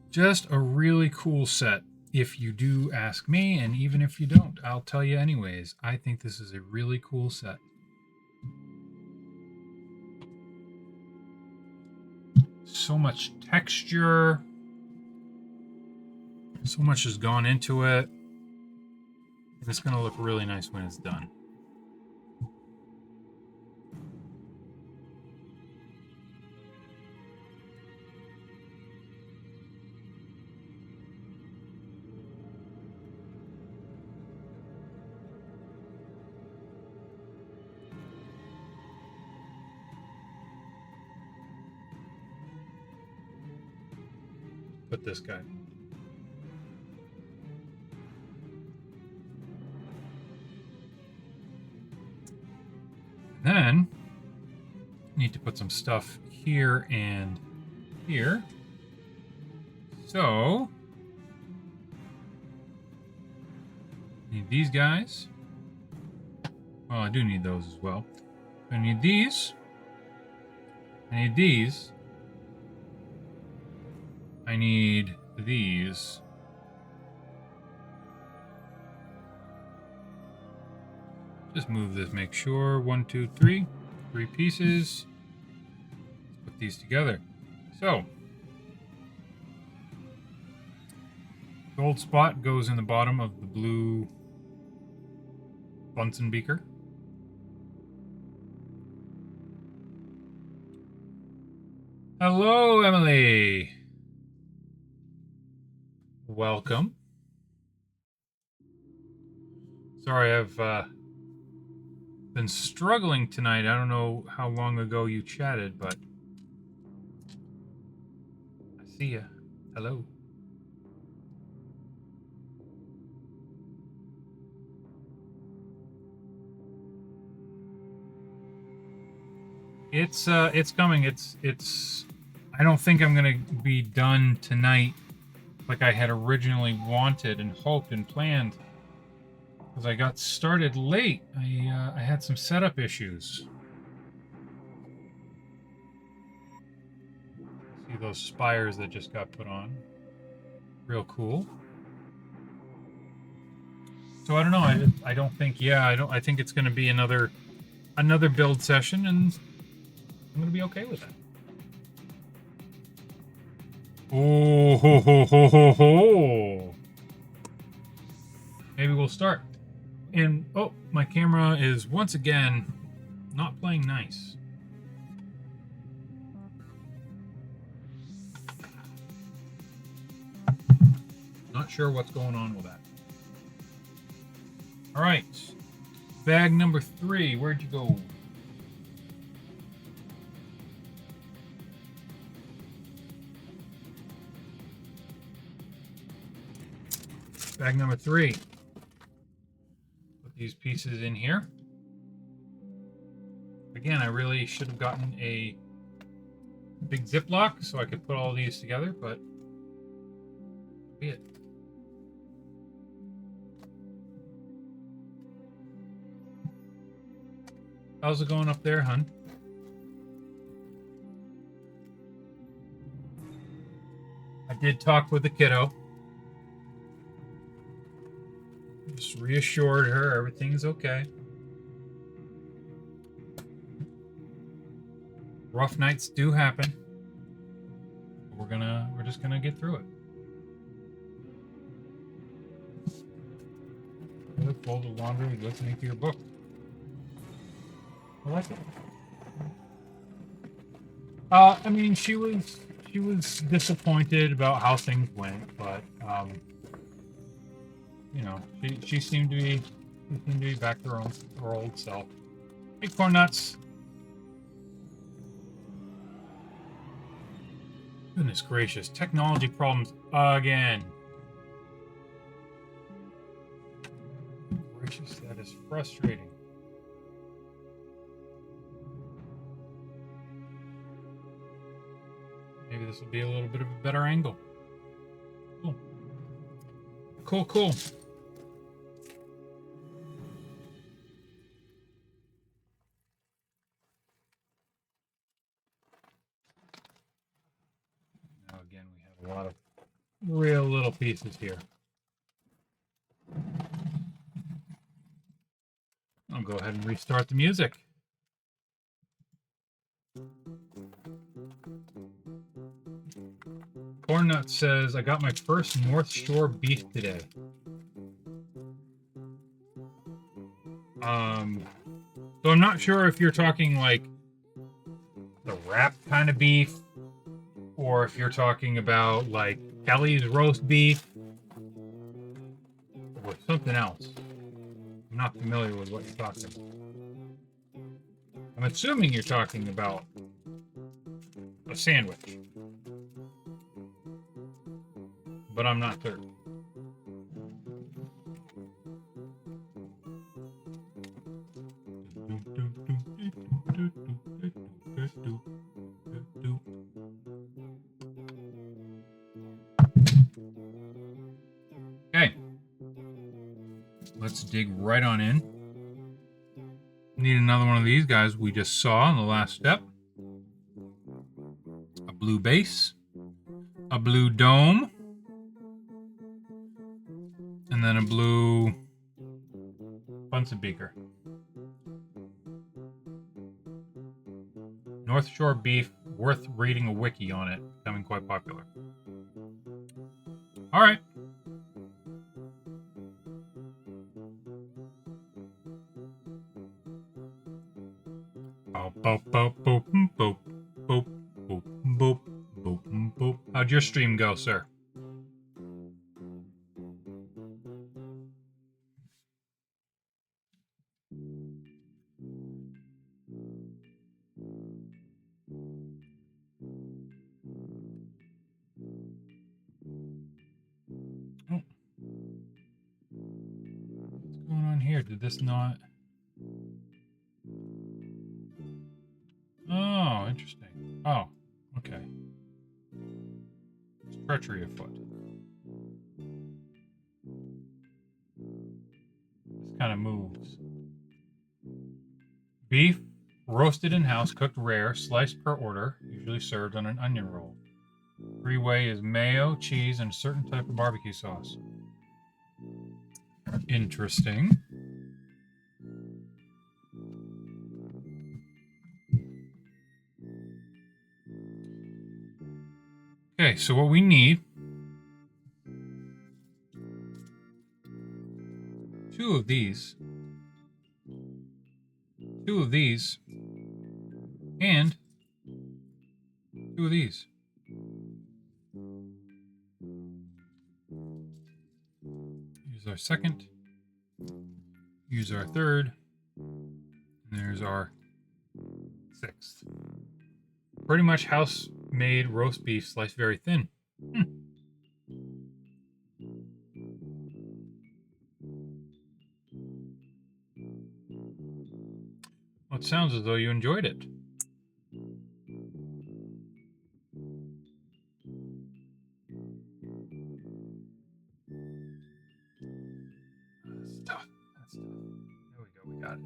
Just a really cool set. If you do ask me, and even if you don't, I'll tell you anyways. I think this is a really cool set. So much texture. So much has gone into it. And it's going to look really nice when it's done. Put this guy. Then need to put some stuff here and here. So need these guys. Well, I do need those as well. I need these. I need these. I need these. Just move this, make sure. 1, 2, 3. 3 pieces. Let's put these together. So, gold spot goes in the bottom of the blue Bunsen beaker. Hello, Emily. Welcome. Sorry, I've been struggling tonight. I don't know how long ago you chatted, but I see ya. Hello. It's coming. It's I don't think I'm gonna be done tonight like I had originally wanted and hoped and planned, because I got started late. I had some setup issues. See those spires that just got put on. Real cool. So I don't know. I don't think. Yeah, I think it's going to be another build session, and I'm going to be okay with that. Oh ho ho ho ho ho! Maybe we'll start. And oh, my camera is once again not playing nice. Not sure what's going on with that. All right, bag number 3. Where'd you go? Bag number 3. Put these pieces in here. Again, I really should have gotten a big Ziploc so I could put all these together, but be it. How's it going up there, hun? I did talk with the kiddo. Just reassured her everything's okay. Rough nights do happen. We're just gonna get through it. Fold the laundry, listening to your book. I like it. I mean, she was disappointed about how things went, but you know, she seemed to be back to her old self. Hey, corn nuts. Goodness gracious, technology problems again. Gracious, that is frustrating. Maybe this will be a little bit of a better angle. Cool. Cool, cool. Now again, we have a lot of real little pieces here. I'll go ahead and restart the music. Cornnut says, I got my first North Shore beef today. So I'm not sure if you're talking like the wrap kind of beef, or if you're talking about like Kelly's roast beef, or something else. I'm not familiar with what you're talking about. I'm assuming you're talking about a sandwich, but I'm not certain. let's dig right on in. Need another one of these guys we just saw in the last step. A blue base, a blue dome, and then a blue Bunsen beaker. North Shore beef, worth reading a wiki on it, becoming quite popular. All right. Boop, boop, boop, boop, boop, boop, boop, boop, boop. How'd your stream go, sir? Oh. What's going on here? Did this not... Oh, interesting. Oh, okay. It's treachery afoot. This kind of moves. Beef, roasted in-house, cooked rare, sliced per order, usually served on an onion roll. Three-way is mayo, cheese, and a certain type of barbecue sauce. Interesting. Okay, so what we need... Two of these, and two of these. Use our second, use our third, and there's our sixth. Pretty much house-made roast beef sliced very thin. Well, it sounds as though you enjoyed it. That's tough. That's tough. There we go. We got it.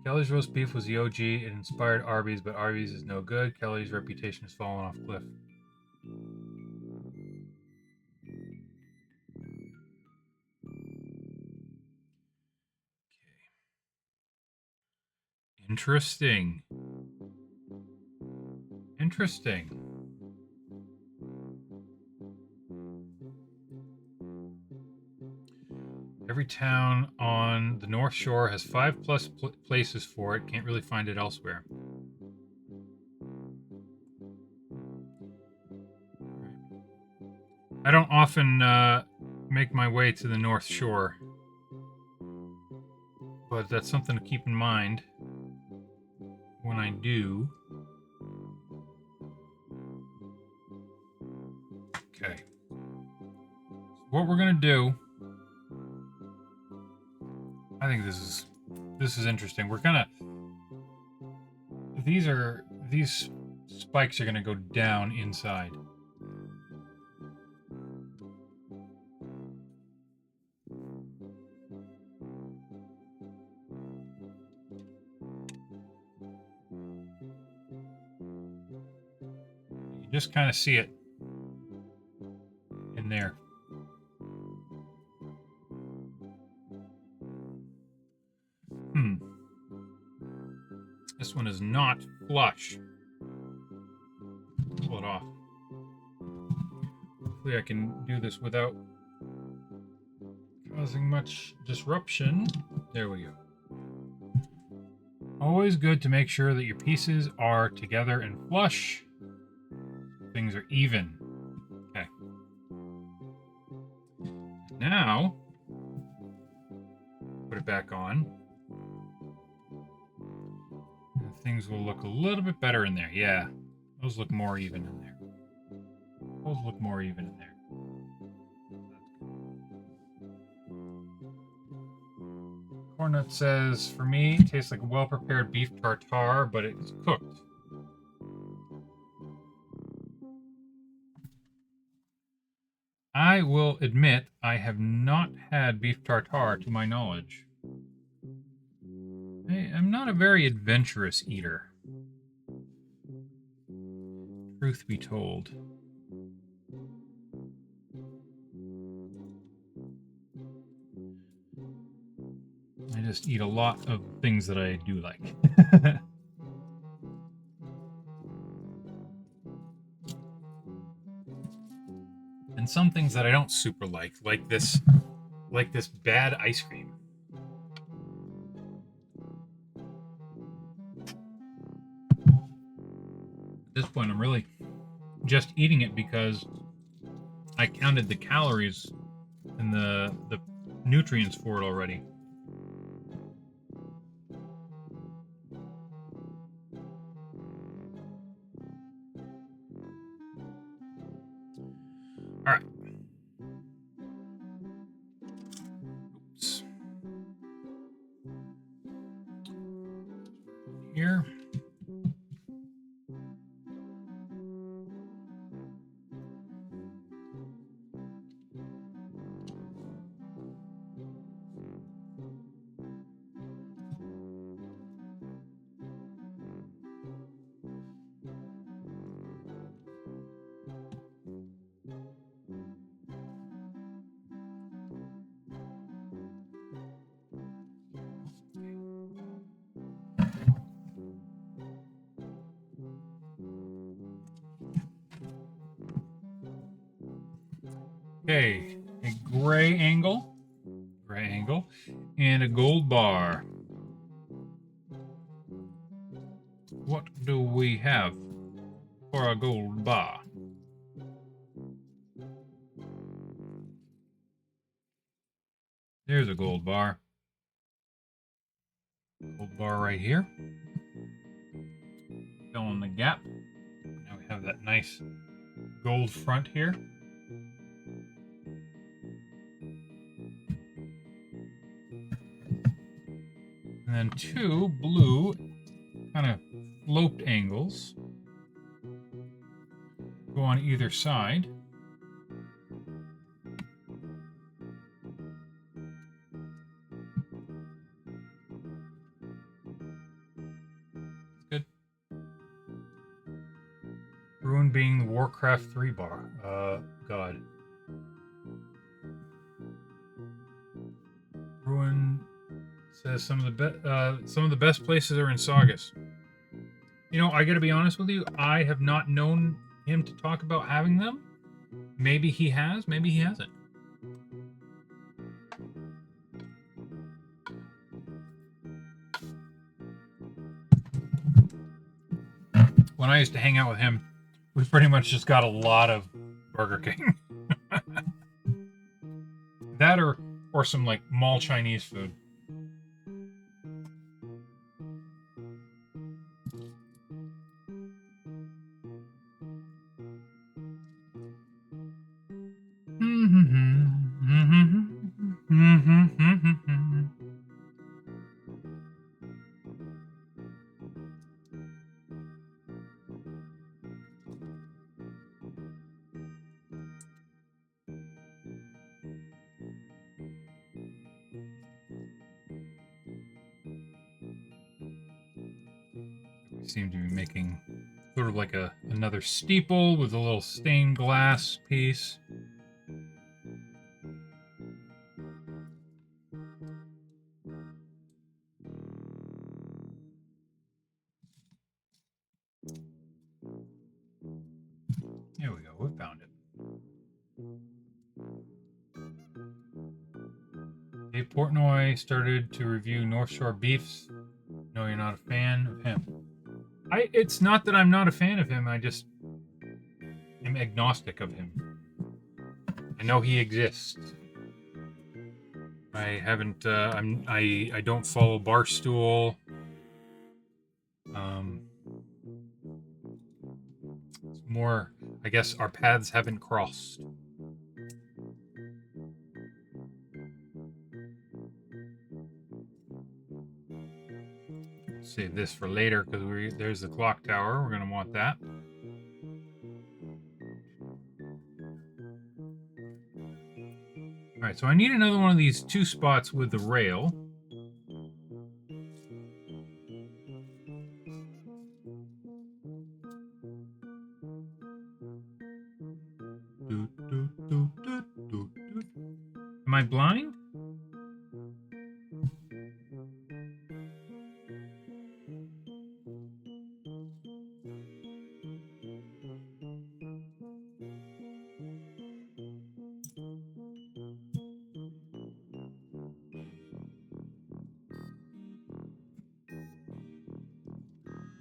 Kelly's roast beef was the OG. It inspired Arby's, but Arby's is no good. Kelly's reputation has fallen off a cliff. Interesting. Interesting. Every town on the North Shore has 5+ places for it. Can't really find it elsewhere. I don't often make my way to the North Shore, but that's something to keep in mind when I do. Okay. So what we're gonna do, I think this is interesting. We're gonna these spikes are gonna go down inside. You just kind of see it in there. This one is not flush. Pull it off. Hopefully I can do this without causing much disruption. There we go. Always good to make sure that your pieces are together and flush. Things are even. Okay. Now, put it back on. And things will look a little bit better in there. Yeah, those look more even in there. Those look more even in there. Cornut says, for me, it tastes like a well-prepared beef tartare, but it's cooked. I will admit I have not had beef tartare to my knowledge. I am not a very adventurous eater. Truth be told. I just eat a lot of things that I do like. And some things that I don't super like this bad ice cream. At this point, I'm really just eating it because I counted the calories and the nutrients for it already. All right. Oops. Here. Okay, a gray angle, and a gold bar. What do we have for a gold bar? There's a gold bar. Gold bar right here. Fill in the gap. Now we have that nice gold front here. And then two blue kind of sloped angles go on either side. Good. Ruin being the Warcraft 3 bar. God. Ruin says some of the best places are in Saugus. You know, I got to be honest with you. I have not known him to talk about having them. Maybe he has. Maybe he hasn't. When I used to hang out with him, we pretty much just got a lot of Burger King. That or some like mall Chinese food. We seem to be making sort of like another steeple with a little stained glass piece. Here we go, we found it. Dave Portnoy started to review North Shore Beefs. No, you're not a fan of him. It's not that I'm not a fan of him, I just am agnostic of him. I know he exists. I haven't I don't follow Barstool. It's more, I guess our paths haven't crossed. Save this for later because there's the clock tower. We're going to want that. Alright, so I need another one of these 2 spots with the rail. Am I blind?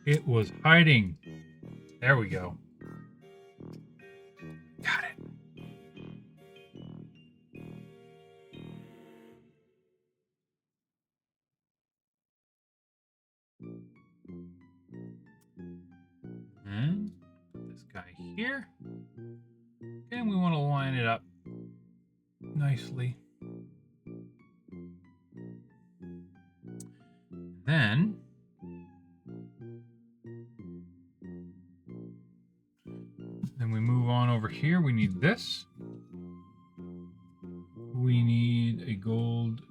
It was hiding. There we go. Got it. And put this guy here. And we want to line it up nicely. Then we move on over here. We need this. We need a gold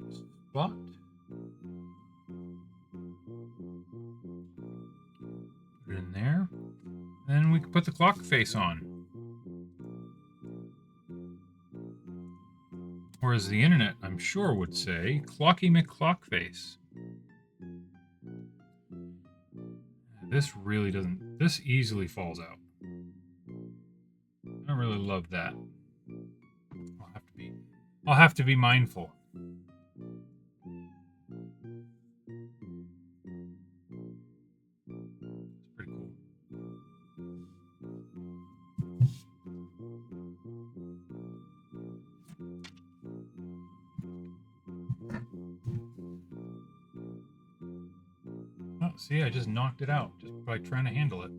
spot. Put it in there. Then we can put the clock face on. Or as the internet, I'm sure, would say, Clocky McClockface. This really doesn't... This easily falls out. I really love that. I'll have to be mindful. It's pretty cool. Oh, see, I just knocked it out just by trying to handle it.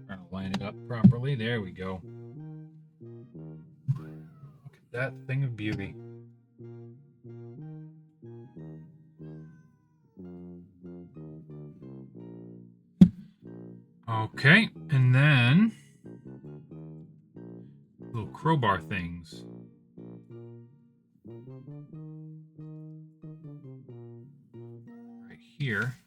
Trying to line it up properly. There we go. Look at that thing of beauty. Okay, and then little crowbar things. Right here.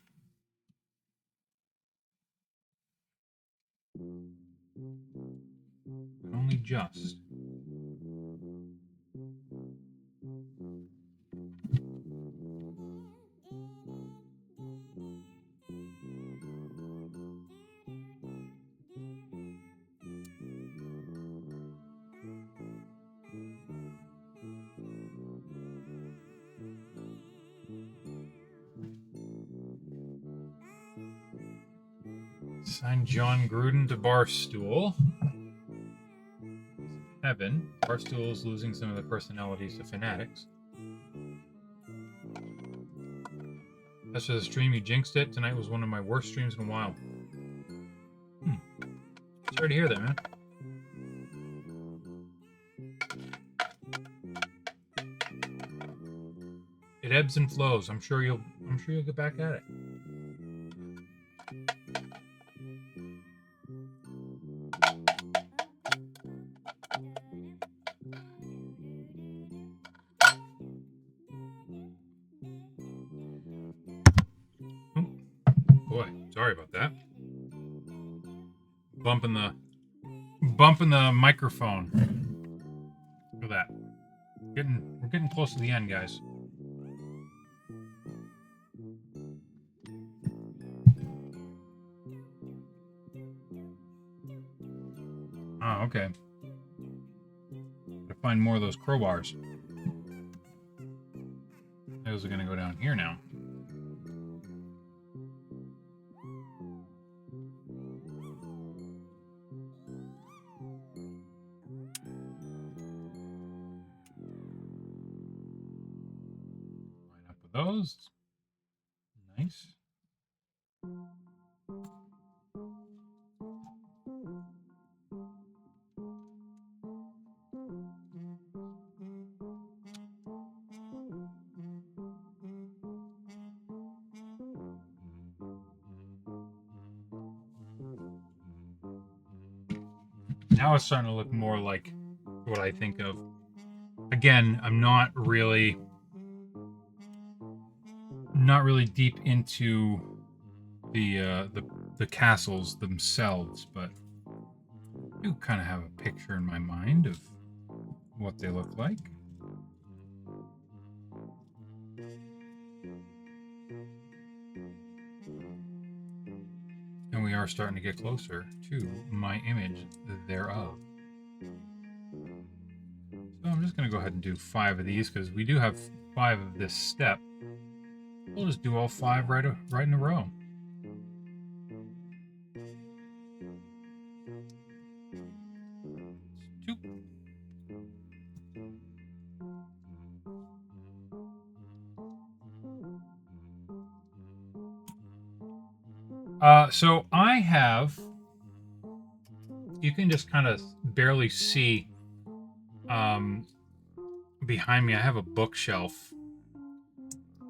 But only just. Sign John Gruden to Barstool. Heaven. Barstool is losing some of the personalities to Fanatics. As for the stream, you jinxed it. Tonight was one of my worst streams in a while. Sorry to hear that, man. It ebbs and flows. I'm sure you'll get back at it. Boy, sorry about that. Bumping the microphone. Look at that. We're getting close to the end, guys. Oh, okay. Gotta find more of those crowbars. Those are gonna go down here now. Line up with those. Nice. Now it's starting to look more like what I think of. Again, I'm not really deep into the castles themselves, but I do kind of have a picture in my mind of what they look like. And we are starting to get closer to my image thereof. So I'm just going to go ahead and do 5 of these because we do have 5 of this step. We'll just do all 5 right in a row. So I have, you can just kind of barely see behind me, I have a bookshelf.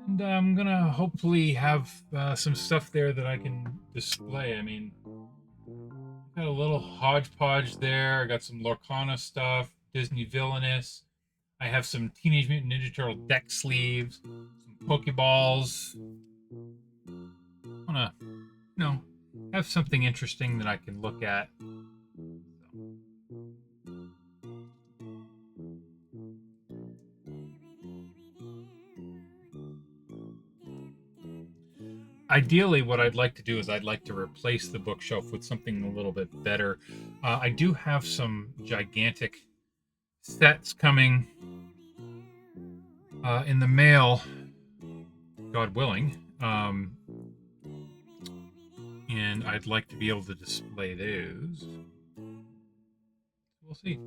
And I'm going to hopefully have some stuff there that I can display. I mean, got a little hodgepodge there. I got some Lorcana stuff, Disney Villainous. I have some Teenage Mutant Ninja Turtle deck sleeves, some Pokeballs. I want to, have something interesting that I can look at. Ideally, what I'd like to do is I'd like to replace the bookshelf with something a little bit better. I do have some gigantic sets coming in the mail, God willing. And I'd like to be able to display those. We'll see.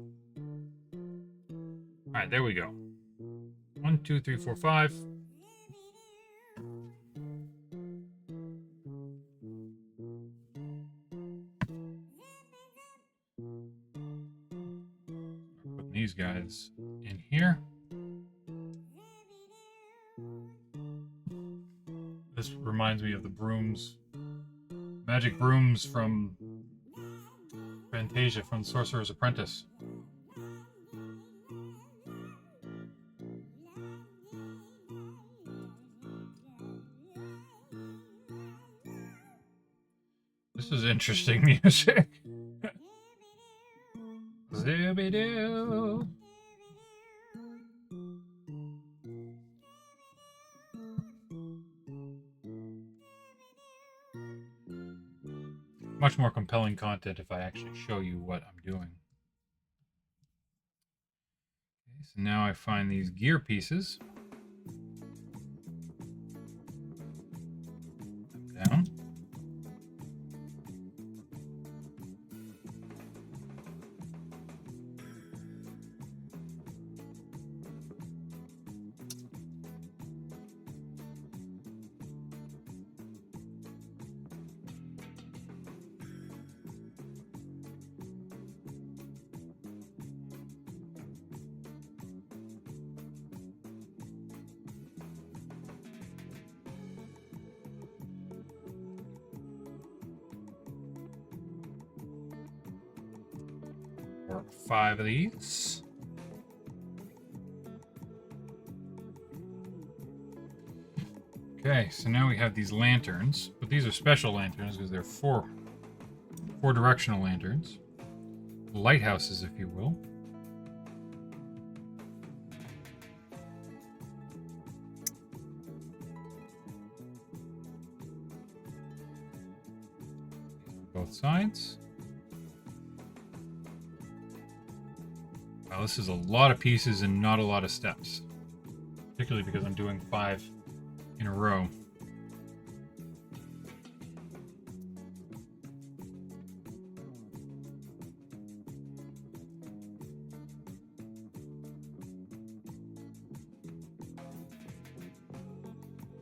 All right, there we go. 1, 2, 3, 4, 5. Putting these guys in here. This reminds me of the brooms, magic brooms from Fantasia from Sorcerer's Apprentice. This is interesting music. Zooby-doo. Much more compelling content if I actually show you what I'm doing. Okay, so now I find these gear pieces. Down. Or 5 of these. Okay, so now we have these lanterns, but these are special lanterns because they're four directional lanterns. Lighthouses, if you will. Both sides. Wow, this is a lot of pieces and not a lot of steps. Particularly because I'm doing 5 in a row.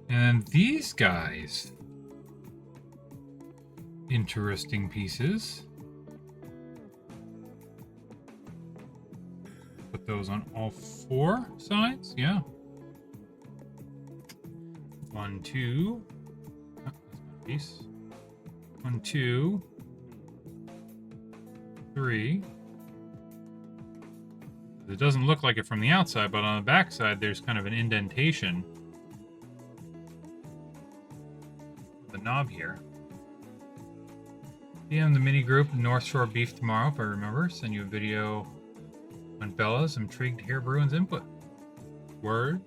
And these guys. Interesting pieces. Put those on all 4 sides, yeah. 1, 2. Oh, that's my piece. 1, 2, 3. It doesn't look like it from the outside, but on the back side, there's kind of an indentation. The knob here. DM the mini group North Shore Beef tomorrow, if I remember. Send you a video on Bella's. I'm intrigued to hear Bruin's input. Word.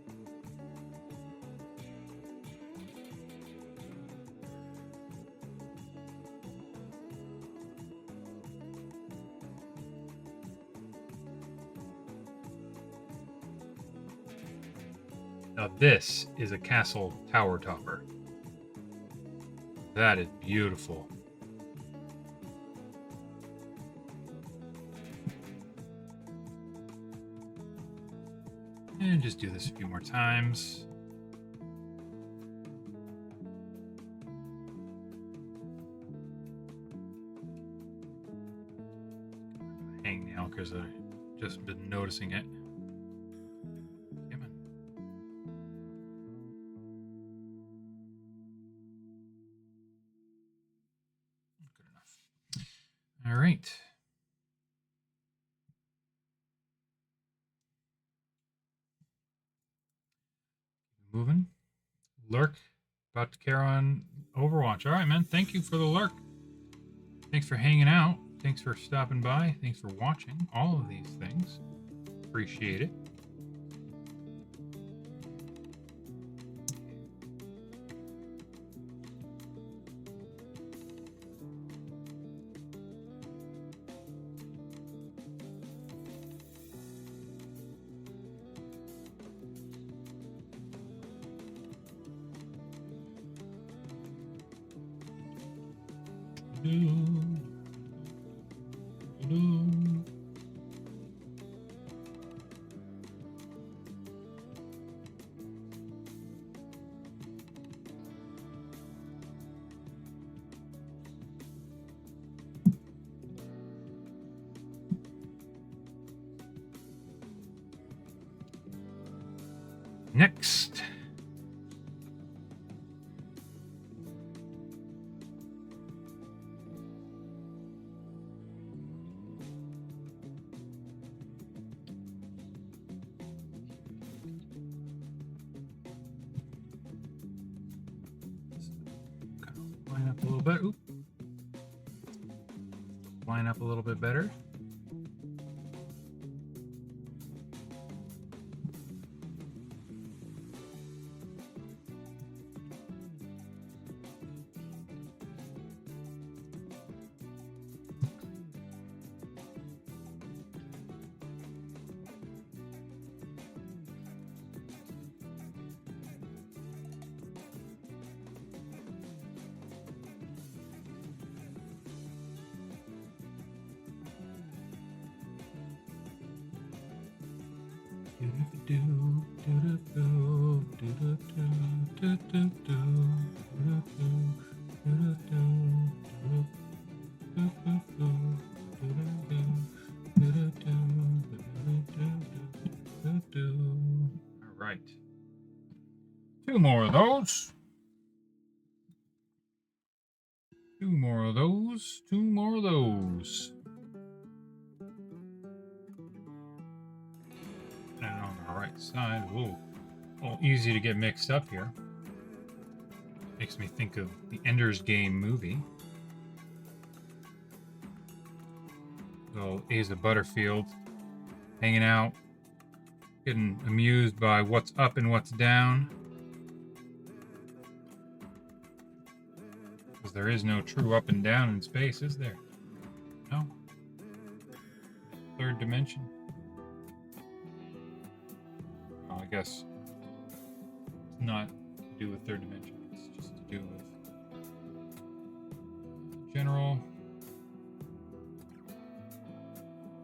Now this is a castle tower topper. That is beautiful. And just do this a few more times. Hang now because I've just been noticing it. Come on. Good enough. All right. Moving. Lurk. About to carry on Overwatch. All right, man. Thank you for the lurk. Thanks for hanging out. Thanks for stopping by. Thanks for watching all of these things. Appreciate it. Next. Line up a little bit. Oop. Line up a little bit better. All right. Two more of those. Two more of those. Two more of those. And on the right side, whoa, all easy to get mixed up here. Makes me think of the Ender's Game movie. So Asa Butterfield hanging out, getting amused by what's up and what's down. Because there is no true up and down in space, is there? No? Third dimension? Well, I guess it's not to do with third dimension. It's just to do with general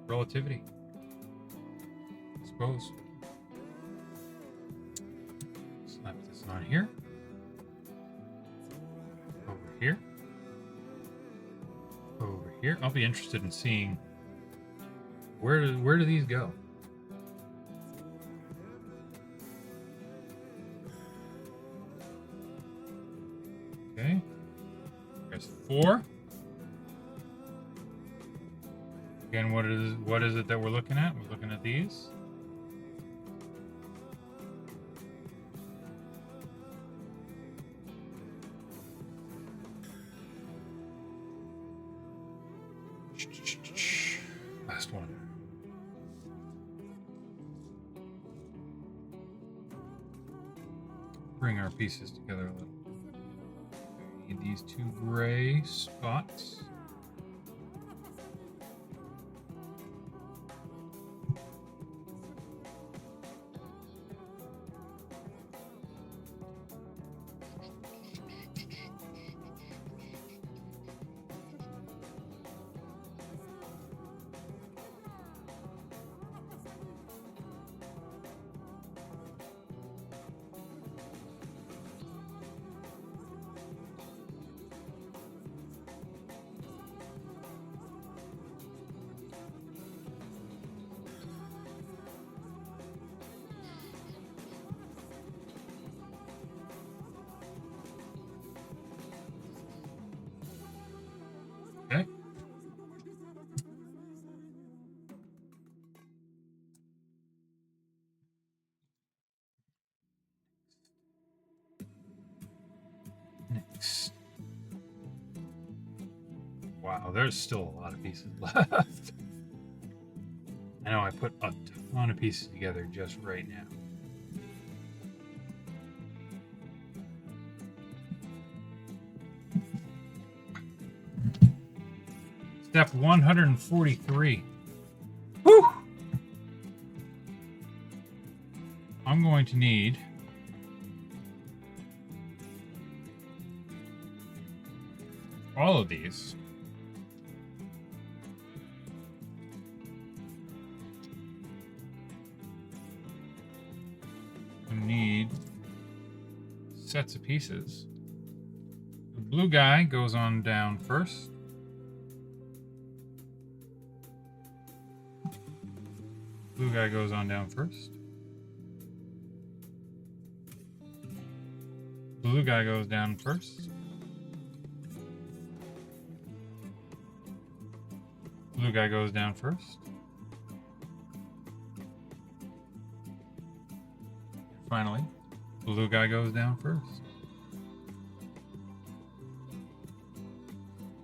relativity, I suppose. Slap this on here. Over here. Over here. I'll be interested in seeing where do these go? Okay. There's 4. Again, what is it that we're looking at? We're looking at these. Last one. Bring our pieces together a little. We need these two gray spots. Okay. Next. Wow, there's still a lot of pieces left. I know I put a ton of pieces together just right now. Step 143. Whew! I'm going to need all of these. I need sets of pieces. The blue guy goes on down first. Blue guy goes on down first. Blue guy goes down first. Blue guy goes down first. And finally, blue guy goes down first.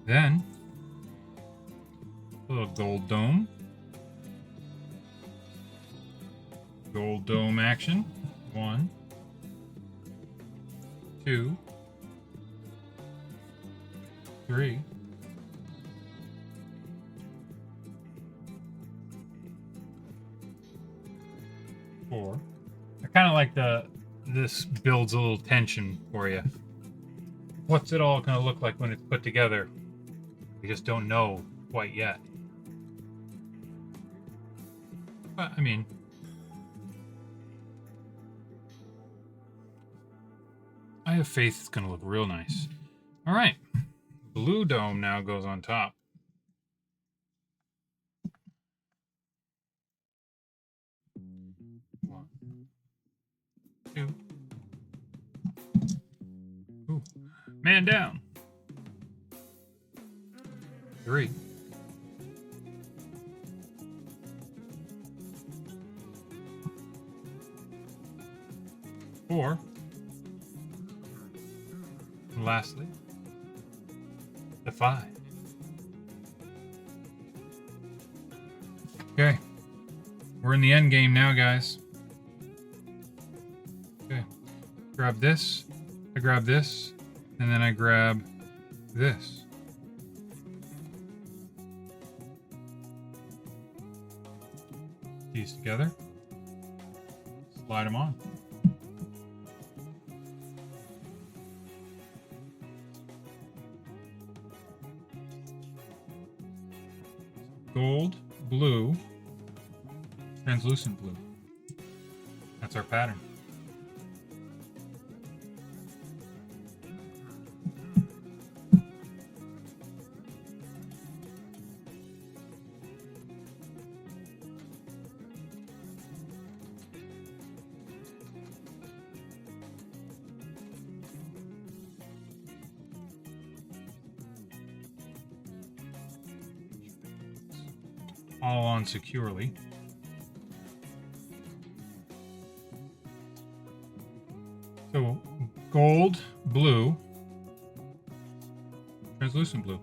Then, a little gold dome. Gold dome action. 1, 2, 3. 4. I kind of like this builds a little tension for you. What's it all going to look like when it's put together? We just don't know quite yet. But, I mean, I have faith it's going to look real nice. All right. Blue dome now goes on top. One, 2. Ooh. Man down. 3. 4. And lastly, the 5. Okay. We're in the end game now, guys. Okay. Grab this. I grab this. And then I grab this. These together. Slide them on. Gold, blue, translucent blue. That's our pattern. All on securely. So gold, blue, translucent blue.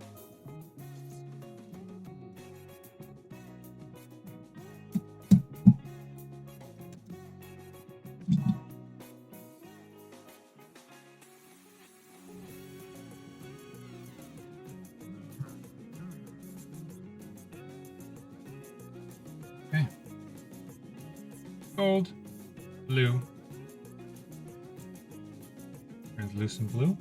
Okay. Gold, blue, translucent blue.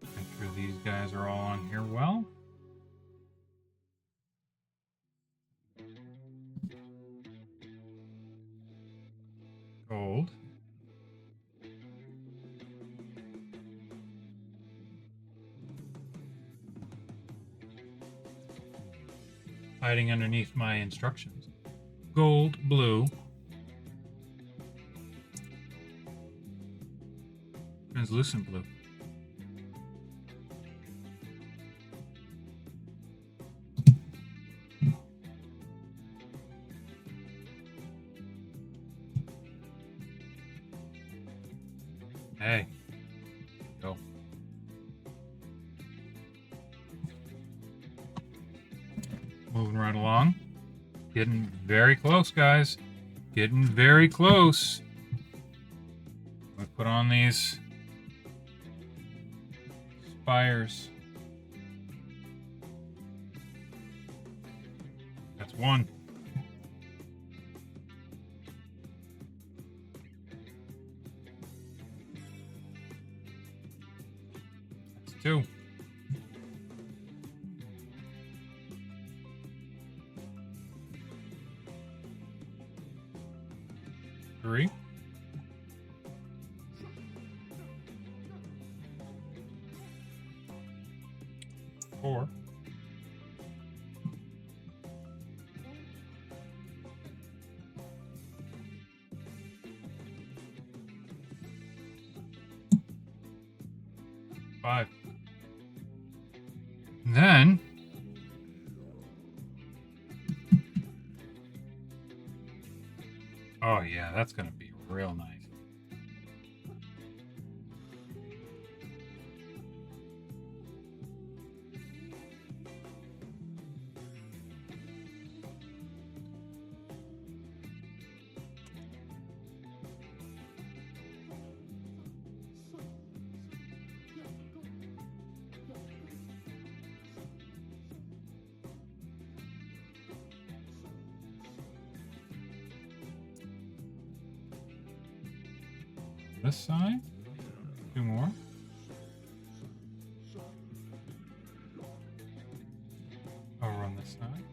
Make sure these guys are all on here well. Gold. Hiding underneath my instructions. Gold, blue, translucent blue. Hey, go. Moving right along. Getting very close, guys. Getting very close. We put on these spires. That's one. That's two. Three. Four. Five. Then oh yeah, that's gonna be real nice. This side, two more. Over on this side.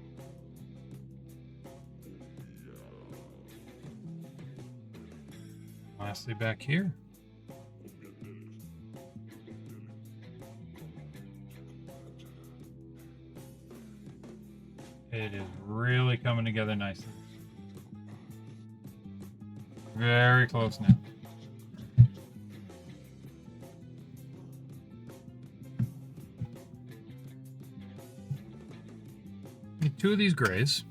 Lastly, back here. It is really coming together nicely. Very close now. Two of these grays.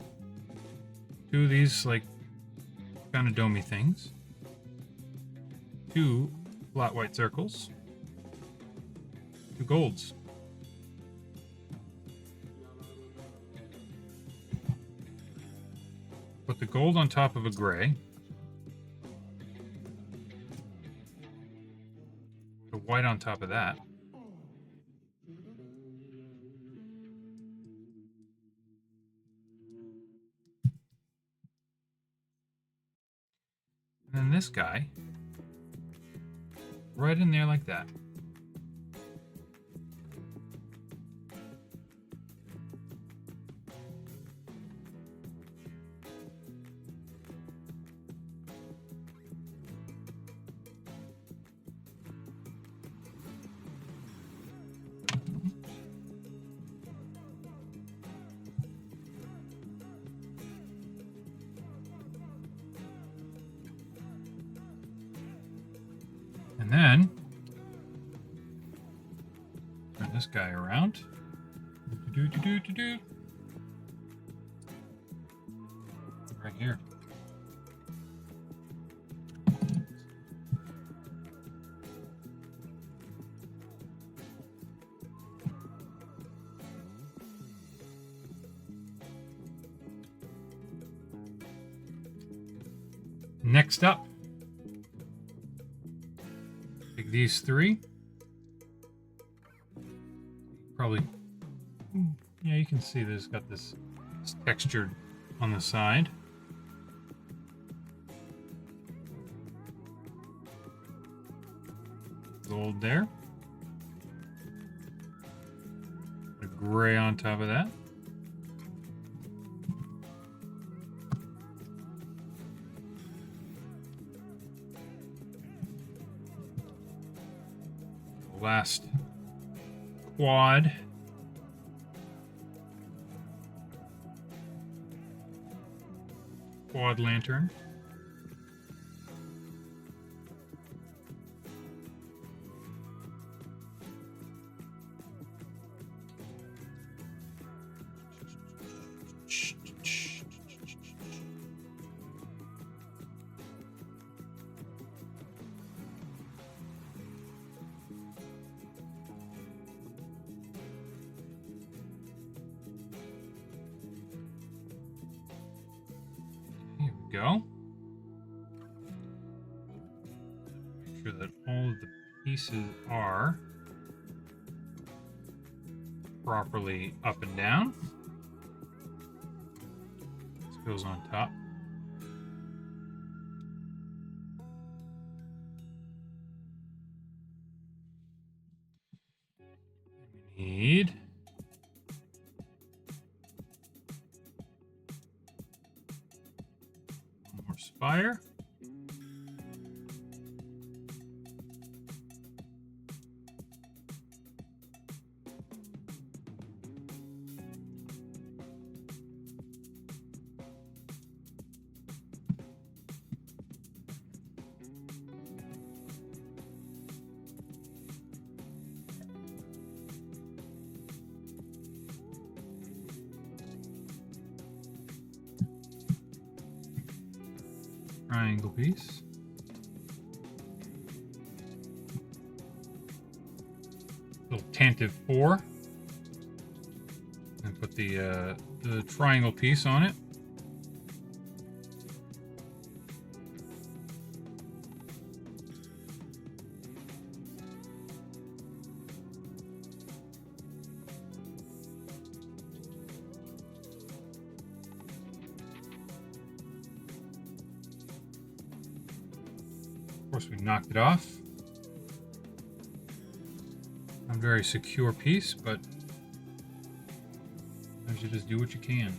Two of these, like, kind of domey things. Two flat white circles. Two golds. Put the gold on top of a gray. The white on top of that. And then this guy, right in there like that. And then turn this guy around. right here. Next up, take these three. Probably, yeah, you can see there's got this textured on the side. Gold there. A gray on top of that. Last quad. Quad lantern. Go. Make sure that all of the pieces are properly up and down. This goes on top. We need more spire. Triangle piece. Little Tantive 4. And put the triangle piece on it. Of course, we knocked it off. Not a very secure piece, but sometimes you just do what you can.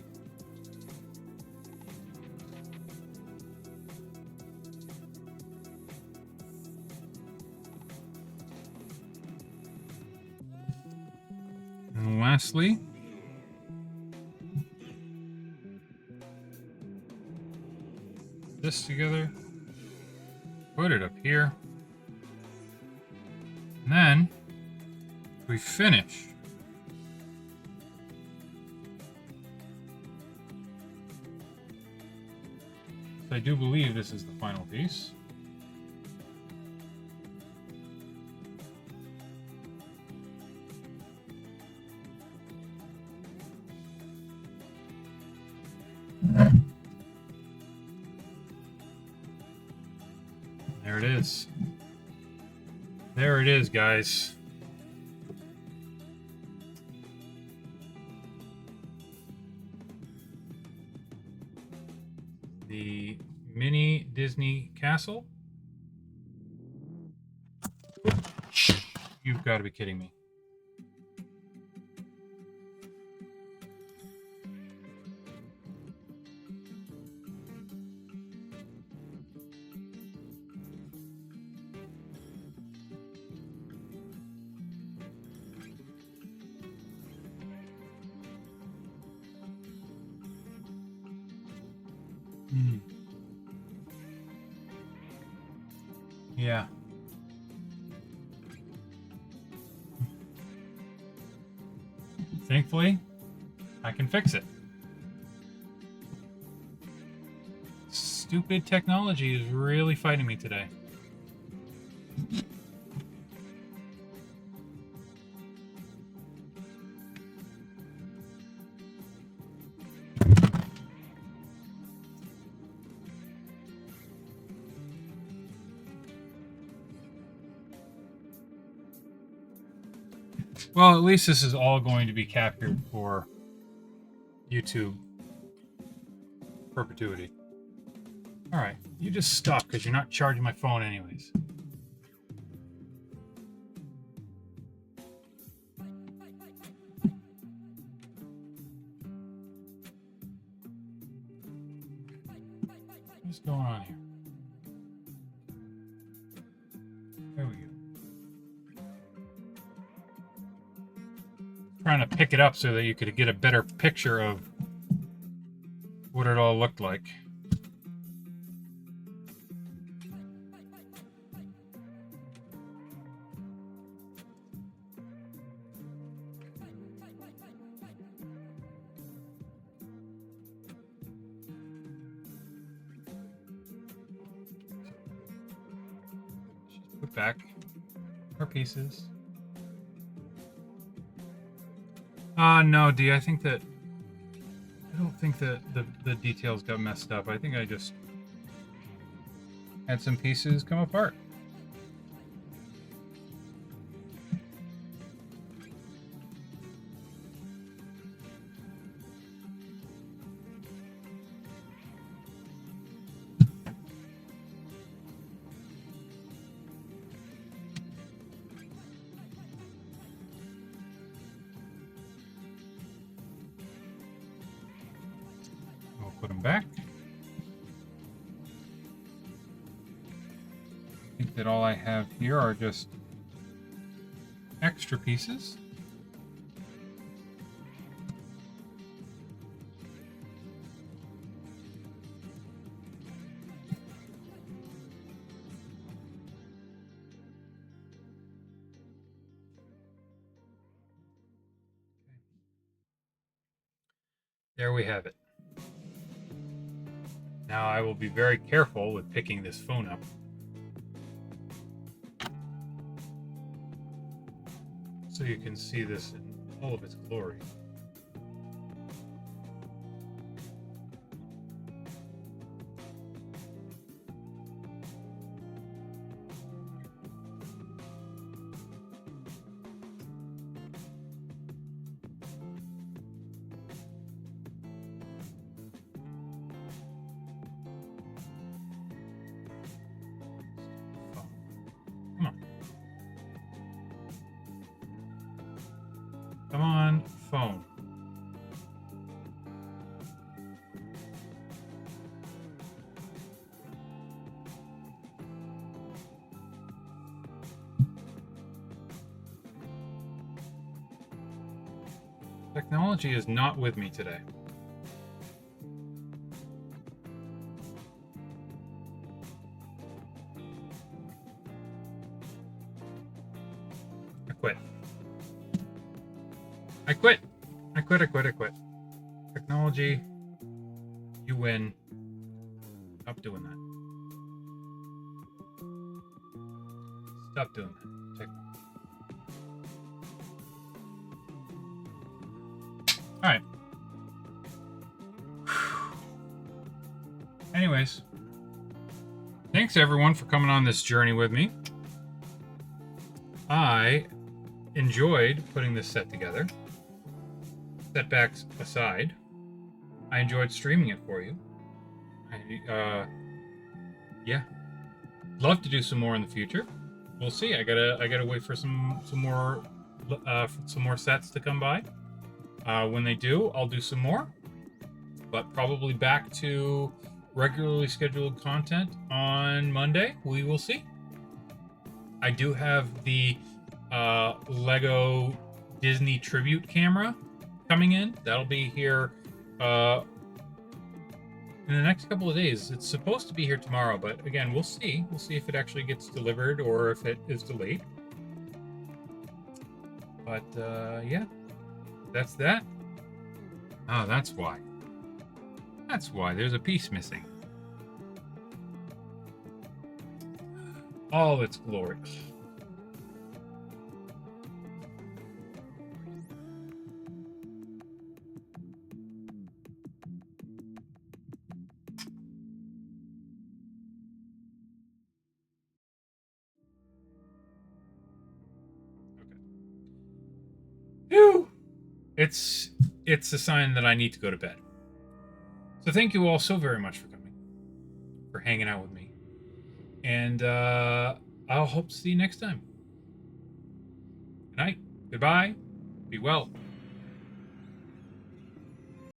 And lastly, this together. Put it up here. And then we finish. So I do believe this is the final piece. There it is. There it is, guys. The mini Disney castle. You've got to be kidding me. Yeah. Thankfully, I can fix it. Stupid technology is really fighting me today. Well, at least this is all going to be captured for YouTube perpetuity. All right, you just stop because you're not charging my phone anyways. What's going on here? There we go. Trying to pick it up so that you could get a better picture of what it all looked like. Put back our pieces. No, D, I don't think that the details got messed up. I think I just had some pieces come apart. Put them back. I think that all I have here are just extra pieces. There we have it. Now I will be very careful with picking this phone up. So you can see this in all of its glory. Come on, phone. Technology is not with me today. I quit. Technology, you win. Stop doing that. Stop doing that. Technology. All right. Anyways, thanks everyone for coming on this journey with me. I enjoyed putting this set together. Setbacks aside, I enjoyed streaming it for you. Yeah, love to do some more in the future. We'll see. I gotta wait for some more sets to come by. When they do, I'll do some more, but probably back to regularly scheduled content on Monday. We will see. I do have the Lego Disney tribute camera coming in. That'll be here in the next couple of days. It's supposed to be here tomorrow, but again, we'll see. We'll see if it actually gets delivered or if it is delayed. But yeah, that's that. Oh, that's why. That's why there's a piece missing. all its glories. Okay. Phew! It's a sign that I need to go to bed. So thank you all so very much for coming, for hanging out with me, and I'll hope to see you next time. Good night. Goodbye. Be well.